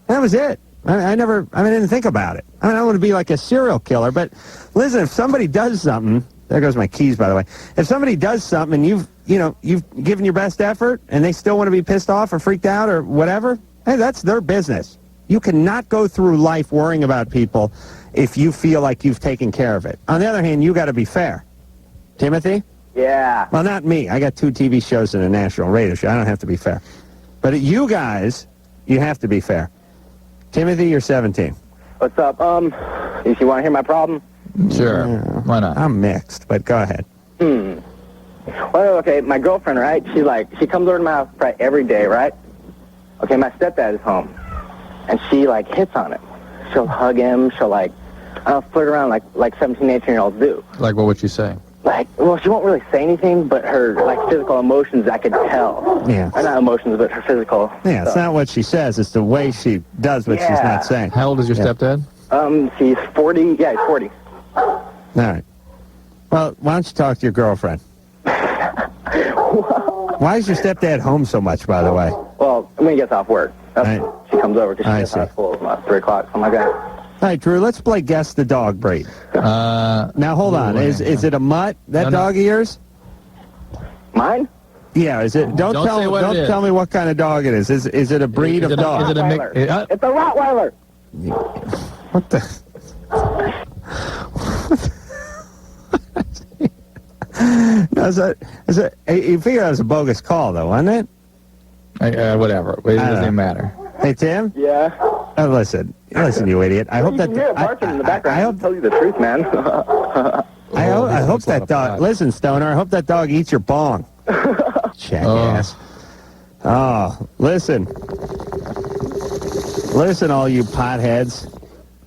And that was it. I didn't think about it. I don't want to be like a serial killer, but listen, if somebody does something, there goes my keys, by the way. If somebody does something and you've given your best effort and they still want to be pissed off or freaked out or whatever, hey, that's their business. You cannot go through life worrying about people if you feel like you've taken care of it. On the other hand, you got to be fair. Timothy? Yeah. Well, not me. I got 2 TV shows and a national radio show. I don't have to be fair. But you guys, you have to be fair. Timothy, you're 17. What's up? If you want to hear my problem? Sure. Why not? I'm mixed, but go ahead. Well, okay, my girlfriend, right? She comes over to my house probably every day, right? Okay, my stepdad is home, and she hits on him. She'll hug him. She'll flirt around like 17, 18-year-olds do. Like, what would you say? Well, she won't really say anything, but her physical emotions, I could tell. Yeah. Or not emotions, but her physical. Yeah, it's not what she says. It's the way she does what she's not saying. How old is your stepdad? She's 40. Yeah, he's 40. All right. Well, why don't you talk to your girlfriend? Why is your stepdad home so much, by the way? Well, when he gets off work. She comes over because she gets out of school about 3 o'clock, something like that. All right, Drew, let's play Guess the Dog breed. Now, hold on. Is it a mutt, that dog of yours? Mine? Yeah, is it? Don't tell me what kind of dog it is. Is it a breed of dog? It's a Rottweiler. What the? No, you figure that was a bogus call, though, wasn't it? Whatever. It doesn't even matter. Hey, Tim? Yeah? Listen, you idiot. I hope that... You can hear it barking in the background. I hope tell you the truth, man. I hope that dog... Listen, Stoner, I hope that dog eats your bong. Jackass. Oh, listen. Listen, all you potheads.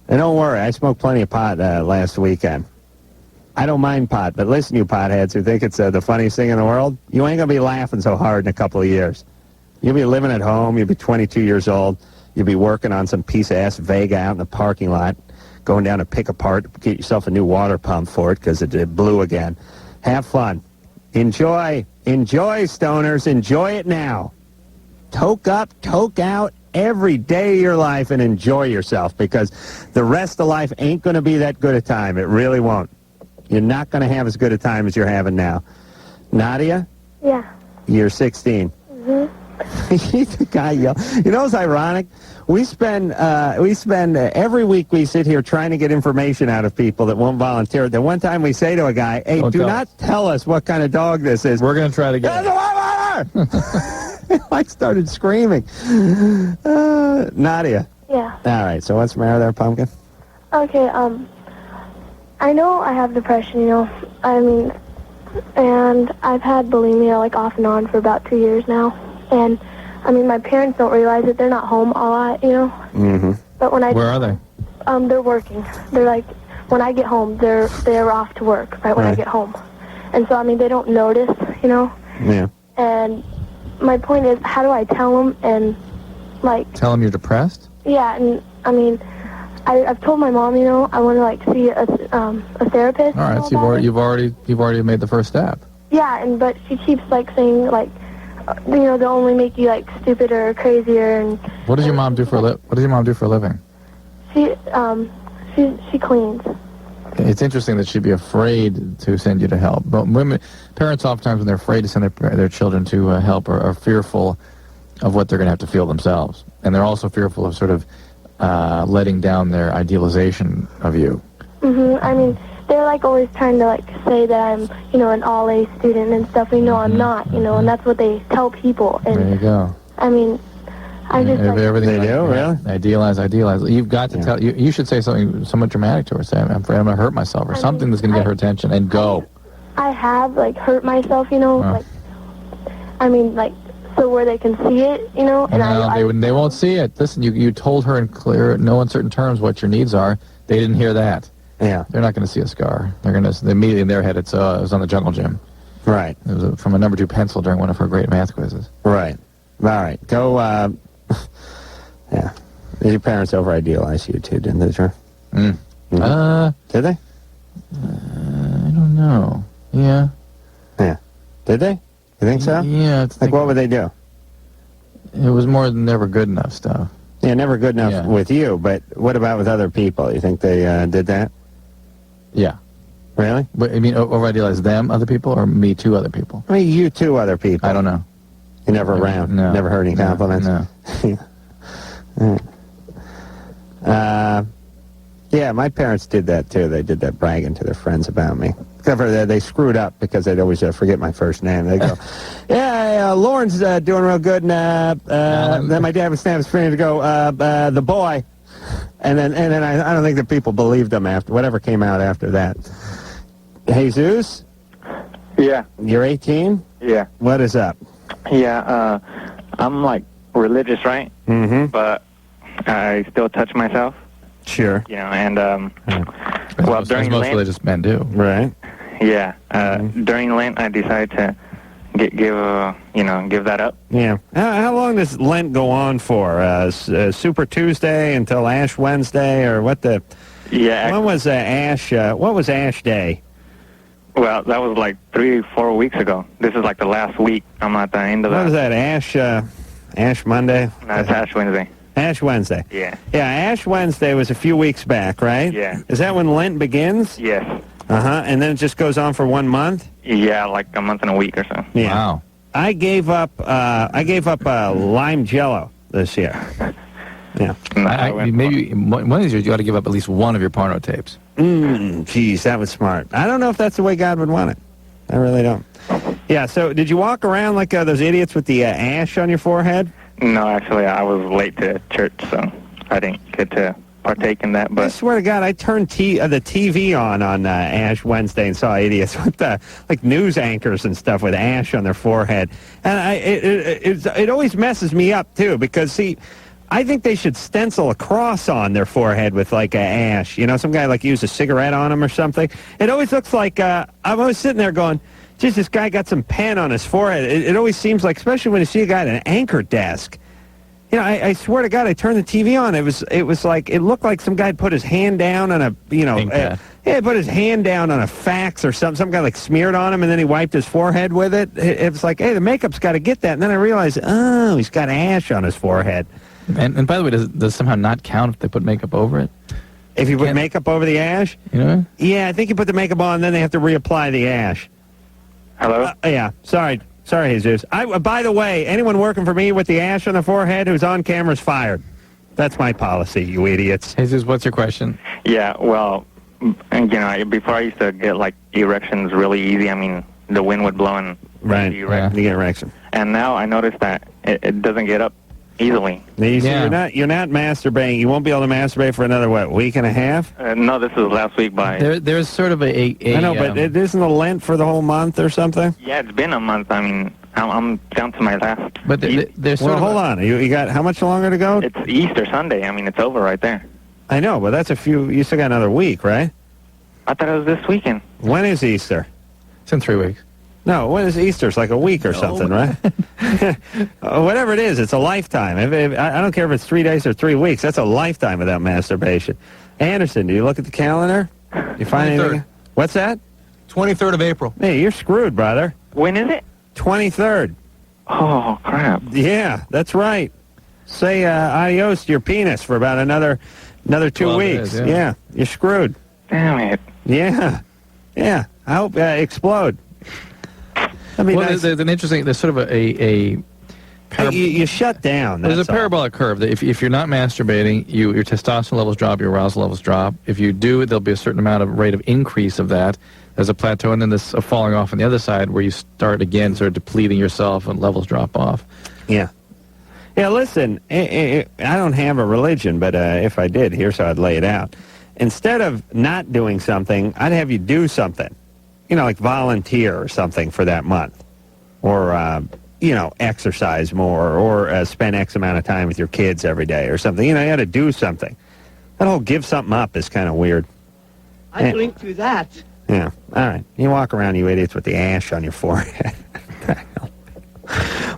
And don't worry, I smoked plenty of pot last weekend. I don't mind pot, but listen, you potheads who think it's the funniest thing in the world, you ain't going to be laughing so hard in a couple of years. You'll be living at home, you'll be 22 years old, you'll be working on some piece-of-ass Vega out in the parking lot, going down to pick apart, get yourself a new water pump for it because it blew again. Have fun. Enjoy, stoners, enjoy it now. Toke up, toke out every day of your life and enjoy yourself because the rest of life ain't going to be that good a time. It really won't. You're not going to have as good a time as you're having now. Nadia? Yeah. You're 16. The guy yelled. You know what's ironic? We spend every week we sit here trying to get information out of people that won't volunteer. The one time we say to a guy, hey, do not tell us what kind of dog this is. We're going to try to get it. I started screaming. Nadia. Yeah. All right, so what's the matter there, Pumpkin? Okay, I know I have depression, and I've had bulimia, off and on for about 2 years now. And, my parents don't realize it. They're not home a lot, Mm-hmm. But when Where are they? They're working. They're when I get home, they're off to work, right when I get home. And so, they don't notice, Yeah. And my point is, how do I tell them and, Tell them you're depressed? Yeah, and, I've told my mom, I want to see a therapist. All right, so you've already made the first step. Yeah, but she keeps saying they'll only make you stupider or crazier. And what does your mom do for a living? She cleans. It's interesting that she'd be afraid to send you to help. But parents oftentimes when they're afraid to send their children to help are fearful of what they're going to have to feel themselves, and they're also fearful of sort of letting down their idealization of you. Mm-hmm. They're always trying to say that I'm, an all-A student and stuff. I'm not, and that's what they tell people. And there you go. I just everything they do, really? Idealize. You've got to tell. You should say something somewhat dramatic to her. Say, I'm afraid I'm going to hurt myself, or something that's going to get her attention, and go. I have hurt myself, so where they can see it, and no, they won't see it. Listen, you told her in clear, no uncertain terms what your needs are. They didn't hear that. Yeah. They're not going to see a scar. They're going to immediately in their head. It was on the Jungle Gym. Right. It was from a number 2 pencil during one of her great math quizzes. Right. All right. Go. Yeah. Your parents over-idealize you too, didn't they, sir? Mm. Did they? I don't know. Yeah. Yeah. Did they? You think so? Yeah. Like, what would they do? It was more than never good enough stuff. Yeah, never good enough with you, but what about with other people? You think they did that? Yeah. Really? But, I mean, over-idealize them, other people, or me to other people? I mean, you to other people. I don't know. You never around? No. Never heard any compliments? No. Yeah, my parents did that, too. They did that bragging to their friends about me. Except for they screwed up because they'd always forget my first name. They go, yeah, Lauren's doing real good. And then my dad would snap his finger to go, the boy. And then I don't think that people believed him after whatever came out after that. Jesus? Yeah. You're 18? Yeah. What is up? Yeah, I'm like religious, right? Mm-hmm. But I still touch myself. Sure. You know, and Well, during most Lent, religious men do. Right. Yeah. During Lent, I decided to give that up. Yeah. How long does Lent go on for? Super Tuesday until Ash Wednesday, or what the? Yeah. When was Ash? What was Ash Day? Well, that was like 3-4 weeks ago. This is like the last week. I'm at the end of What that. was that? Ash Monday? No, it's Ash Wednesday. Ash Wednesday. Yeah. Yeah, Ash Wednesday was a few weeks back, right? Yeah. Is that when Lent begins? Yes. And then it just goes on for 1 month? Yeah, like a month and a week or so. Yeah. Wow. I gave up lime jello this year. Yeah. Maybe one of these years you ought to give up at least one of your porno tapes. Geez, that was smart. I don't know if that's the way God would want it. I really don't. Yeah, so did you walk around like those idiots with the ash on your forehead? No, actually, I was late to church, so I didn't get to partake in that. But I swear to God, I turned the TV on Ash Wednesday and saw idiots with like news anchors and stuff with ash on their forehead, and it always messes me up too because see, I think they should stencil a cross on their forehead with like ash. You know, some guy like used a cigarette on him or something. It always looks like I'm always sitting there going, geez, this guy got some pen on his forehead. It always seems like, especially when you see a guy at an anchor desk. You know, I swear to God, I turned the TV on. It was like, it looked like some guy put his hand down on a, put his hand down on a fax or something. Some guy like smeared on him and then he wiped his forehead with it. It was like, hey, the makeup's got to get that. And then I realized, oh, he's got ash on his forehead. And by the way, does it somehow not count if they put makeup over it? If you put makeup over the ash? You know? Yeah, I think you put the makeup on, then they have to reapply the ash. Hello? Yeah, sorry, Jesus. By the way, anyone working for me with the ash on their forehead who's on camera is fired. That's my policy, you idiots. Jesus, what's your question? Yeah, well, before I used to get like erections really easy. I mean, the wind would blow and you get erection. And now I noticed that it doesn't get up easily. You see, you're not masturbating. You won't be able to masturbate for another week and a half? No, this is last week by. There's sort of a I know, but it isn't a Lent for the whole month or something. Yeah, it's been a month. I mean, I'm down to my last. But there's well, hold on. You got how much longer to go? It's Easter Sunday. I mean, it's over right there. I know, but that's you still got another week, right? I thought it was this weekend. When is Easter? It's in 3 weeks. No, when is Easter? It's like a week or something, right? Whatever it is, it's a lifetime. I don't care if it's 3 days or 3 weeks. That's a lifetime without masturbation. Anderson, do you look at the calendar? You find 23rd. anything? What's that? 23rd of April. Hey, you're screwed, brother. When is it? 23rd. Oh, crap. Yeah, that's right. Say adios to your penis for about another 2 weeks. Days, yeah. You're screwed. Damn it. Yeah. I hope explode. I mean, well, there's an interesting. There's sort of a you shut down. There's a parabolic curve that if you're not masturbating, your testosterone levels drop, your arousal levels drop. If you do, there'll be a certain amount of rate of increase of that. There's a plateau, and then there's a falling off on the other side where you start again sort of depleting yourself and levels drop off. Yeah. Yeah, listen, I don't have a religion, but if I did, here's how I'd lay it out. Instead of not doing something, I'd have you do something. You know, like volunteer or something for that month. Or, exercise more or spend X amount of time with your kids every day or something. You know, you got to do something. That whole give something up is kind of weird. I blink through that. Yeah. All right. You walk around, you idiots, with the ash on your forehead.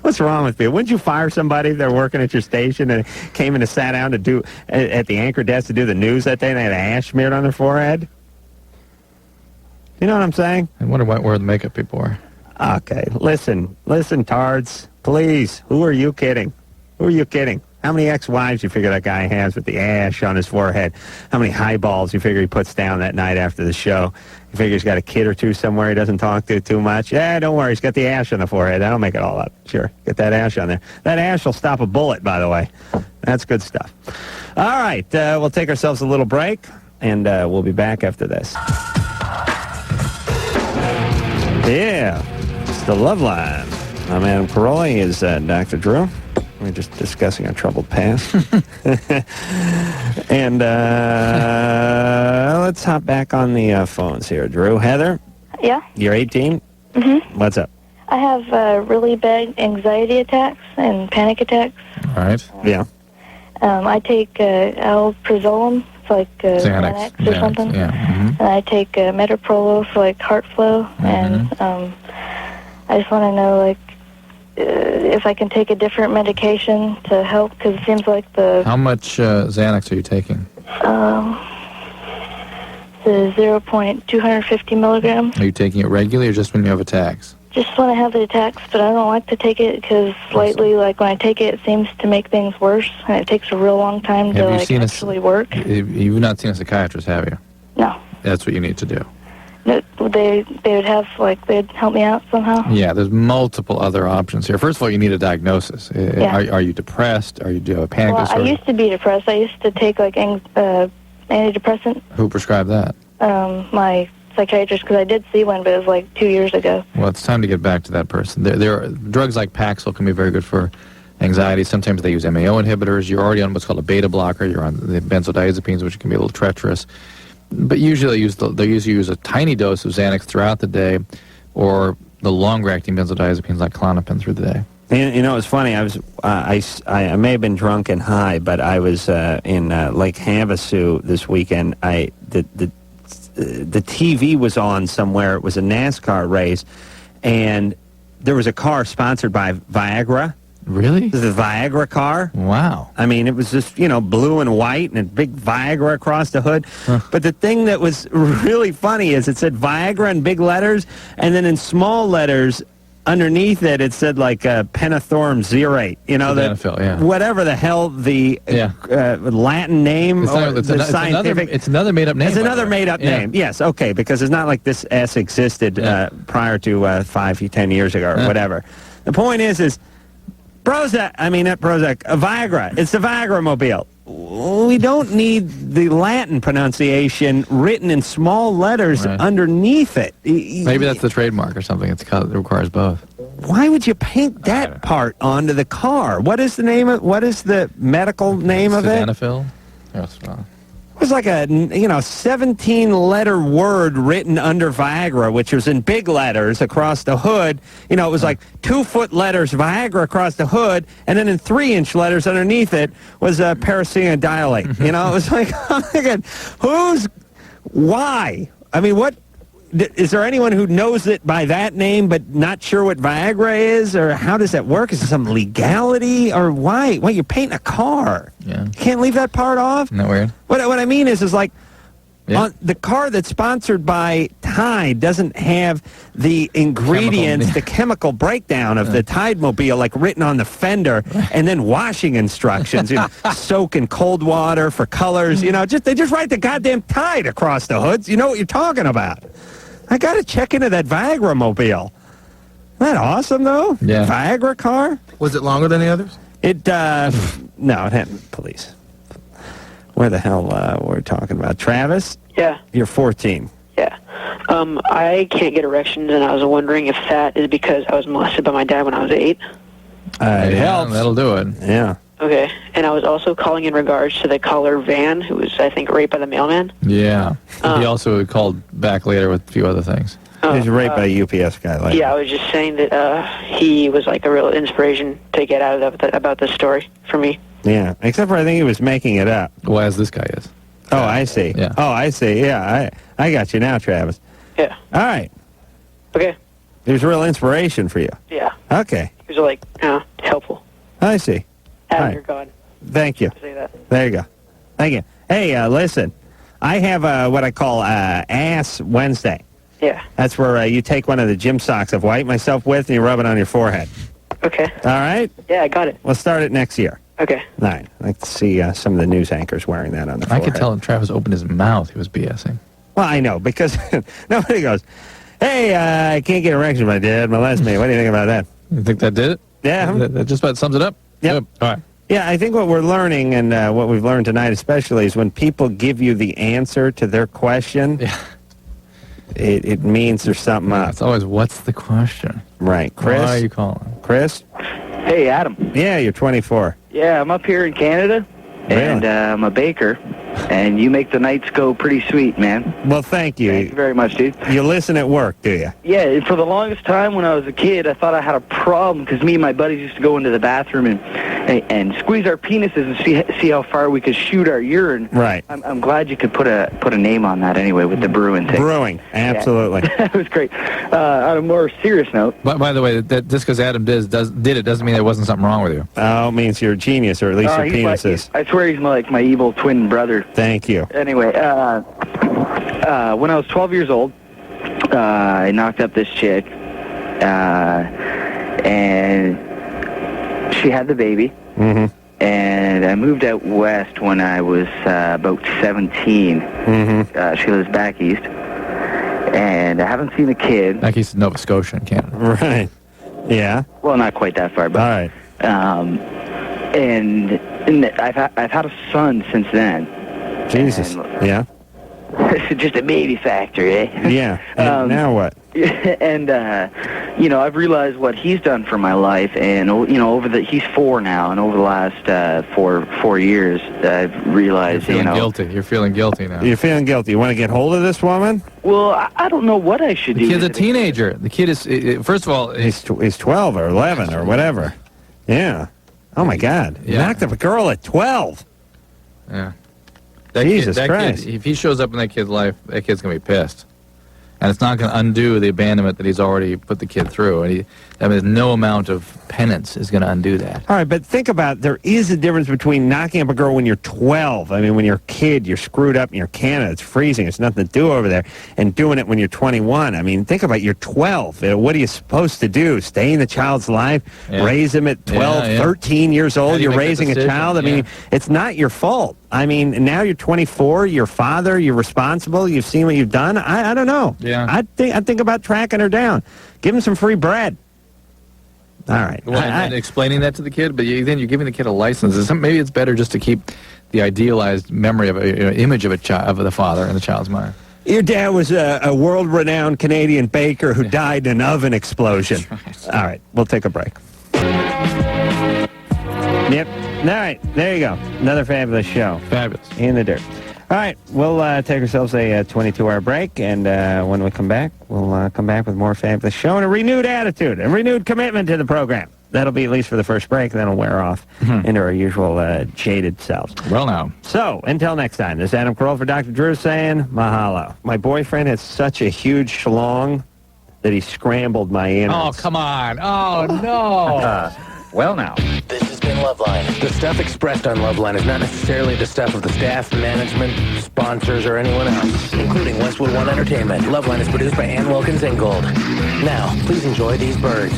What's wrong with you? Wouldn't you fire somebody if they're working at your station and came in and sat down to do at the anchor desk to do the news that day and they had ash smeared on their forehead? You know what I'm saying? I wonder where the makeup people are. Okay, listen, tards, please. Who are you kidding? How many ex-wives you figure that guy has with the ash on his forehead? How many highballs you figure he puts down that night after the show? You figure he's got a kid or two somewhere he doesn't talk to too much? Yeah, don't worry, he's got the ash on the forehead. That'll make it all up. Sure, get that ash on there. That ash will stop a bullet, by the way. That's good stuff. All right, we'll take ourselves a little break, and we'll be back after this. Yeah, it's the Loveline. I'm Adam Carolla. He is Dr. Drew. We're just discussing our troubled past. And let's hop back on the phones here. Drew, Heather? Yeah? You're 18? Mm-hmm. What's up? I have really bad anxiety attacks and panic attacks. All right. Yeah. I take alprazolam, it's like Xanax or something. Yeah. Mm-hmm. And I take metoprolol for like heart flow. Mm-hmm. And I just want to know, like, if I can take a different medication to help, because it seems like the... How much Xanax are you taking? The 0.250 milligrams. Are you taking it regularly or just when you have attacks? Just when I have the attacks, but I don't like to take it because lately, like, when I take it, it seems to make things worse, and it takes a real long time to, like, actually work. You've not seen a psychiatrist, have you? No. That's what you need to do. They would have, like, they'd help me out somehow? Yeah, there's multiple other options here. First of all, you need a diagnosis. Yeah. Are you depressed? Do you have a panic disorder? I used to be depressed. I used to take, like, antidepressant. Who prescribed that? My psychiatrist, because I did see one, but it was, like, 2 years ago. Well, it's time to get back to that person. There are drugs like Paxil can be very good for anxiety. Sometimes they use MAO inhibitors. You're already on what's called a beta blocker. You're on the benzodiazepines, which can be a little treacherous. But usually they usually use a tiny dose of Xanax throughout the day, or the longer-acting benzodiazepines like Klonopin through the day. You know, it's funny. I was I may have been drunk and high, but I was in Lake Havasu this weekend. The TV was on somewhere. It was a NASCAR race, and there was a car sponsored by Viagra. Really? The Viagra car. Wow. I mean, it was just, blue and white and a big Viagra across the hood. Huh. But the thing that was really funny is it said Viagra in big letters, and then in small letters underneath it, it said like penethorum zerate. Whatever the hell the Latin name scientific. It's another made-up name. It's another made-up name. Yes, okay, because it's not like this S existed prior to 5-10 years ago or whatever. The point is Prozac, not Prozac, Viagra. It's the Viagra mobile. We don't need the Latin pronunciation written in small letters underneath it. Maybe that's the trademark or something. It requires both. Why would you paint that part onto the car? What is the name of? What is the medical name of it? Sildenafil? Yes, It was like a 17-letter word written under Viagra, which was in big letters across the hood. It was like 2-foot letters Viagra across the hood, and then in 3-inch letters underneath it was paracetamol. It was like, I'm thinking, why? I mean, what? Is there anyone who knows it by that name but not sure what Viagra is? Or how does that work? Is it some legality? Or why? Well, you're painting a car. Yeah. You can't leave that part off? Isn't that weird? What I mean is like, the car that's sponsored by Tide doesn't have the ingredients, the chemical breakdown of the Tide Mobile, like written on the fender, and then washing instructions. Soak in cold water for colors. They just write the goddamn Tide across the hoods. You know what you're talking about. I got to check into that Viagra mobile. Isn't that awesome, though? Yeah. Viagra car? Was it longer than the others? No, it hadn't. Police. Where the hell were we talking about? Travis? Yeah. You're 14. Yeah. I can't get erections, and I was wondering if that is because I was molested by my dad when I was 8. It helps. That'll do it. Yeah. Okay. And I was also calling in regards to the caller Van, who was, I think, raped by the mailman. Yeah. He also called back later with a few other things. He was raped by a UPS guy later. Yeah, I was just saying that he was like a real inspiration to get out of about this story for me. Yeah, except for I think he was making it up. Well, as this guy is. Oh, I see. Yeah. Oh, I see. Yeah, I got you now, Travis. Yeah. All right. Okay. He was a real inspiration for you. Yeah. Okay. He was like, helpful. I see. Adam, you're God. Thank you. Say that. There you go. Thank you. Hey, listen, I have what I call Ass Wednesday. Yeah. That's where you take one of the gym socks I've wiped myself with and you rub it on your forehead. Okay. All right? Yeah, I got it. We'll start it next year. Okay. All right. I'd like to see some of the news anchors wearing that on the I forehead. could tell if Travis opened his mouth, he was BSing. Well, I know, because nobody goes, hey, I can't get erection, my dad molest me. What do you think about that? You think that did it? Yeah. That just about sums it up? Yep. All right. Yeah, I think what we're learning, and what we've learned tonight especially, is when people give you the answer to their question, it means there's something up. It's always, what's the question? Right. Chris? Why are you calling? Chris? Hey, Adam. Yeah, you're 24. Yeah, I'm up here in Canada, and I'm a baker, and you make the nights go pretty sweet, man. Well, thank you. Thank you very much, dude. You listen at work, do you? Yeah, for the longest time when I was a kid, I thought I had a problem because me and my buddies used to go into the bathroom and squeeze our penises and see how far we could shoot our urine. Right. I'm glad you could put a name on that anyway with the brewing thing. Brewing, absolutely. Yeah. That was great. On a more serious note. But by the way, that just because Adam did it doesn't mean there wasn't something wrong with you. Oh, it means you're a genius, or at least your penis is. I swear he's like my evil twin brother. Thank you. Anyway, when I was 12 years old, I knocked up this chick, and she had the baby. Mm-hmm. And I moved out west when I was about 17. Mm-hmm. She lives back east. And I haven't seen the kid. Back east in Nova Scotia in Canada. Right. Yeah. Well, not quite that far, but. All right. And I've had a son since then. Jesus. Yeah. Just a baby factor, eh? Yeah. And now what? And I've realized what he's done for my life, and he's 4 now, and over the last 4 years, I've realized You're feeling guilty. You're feeling guilty now. You're feeling guilty. You want to get hold of this woman? Well, I don't know what I should do. The kid's a teenager. The kid is, first of all, he's 12 or 11 or whatever. Yeah. Oh my God. You knocked up a girl at 12. Yeah. Jesus Christ. Kid, if he shows up in that kid's life, that kid's going to be pissed. And it's not going to undo the abandonment that he's already put the kid through. And there's no amount of penance is going to undo that. All right, but think about, there is a difference between knocking up a girl when you're 12. I mean, when you're a kid, you're screwed up and you're Canada. It's freezing. There's nothing to do over there. And doing it when you're 21. I mean, think about, you're 12. What are you supposed to do? Stay in the child's life? Yeah. Raise him at 12, 13 years old? You're raising a child? I mean, it's not your fault. I mean, now you're 24, you're father, you're responsible, you've seen what you've done. I don't know. Yeah. I'd think about tracking her down. Give him some free bread. All right. Well, and explaining that to the kid, but then you're giving the kid a license. Maybe it's better just to keep the idealized memory of image of the father in the child's mind. Your dad was a world-renowned Canadian baker who died in an oven explosion. Right. All right, we'll take a break. Yep. All right, there you go. Another fabulous show. Fabulous. In the dirt. All right, we'll take ourselves a 22-hour break, and when we come back, we'll come back with more fabulous show and a renewed attitude, a renewed commitment to the program. That'll be at least for the first break, then it'll wear off into our usual jaded selves. Well, now. So, until next time, this is Adam Carolla for Dr. Drew saying mahalo. My boyfriend has such a huge schlong that he scrambled my innards. Oh, come on. Oh, no. Well, now. This has been Loveline. The stuff expressed on Loveline is not necessarily the stuff of the staff, management, sponsors, or anyone else, including Westwood One Entertainment. Loveline is produced by Ann Wilkins Ingold. Now, please enjoy these birds.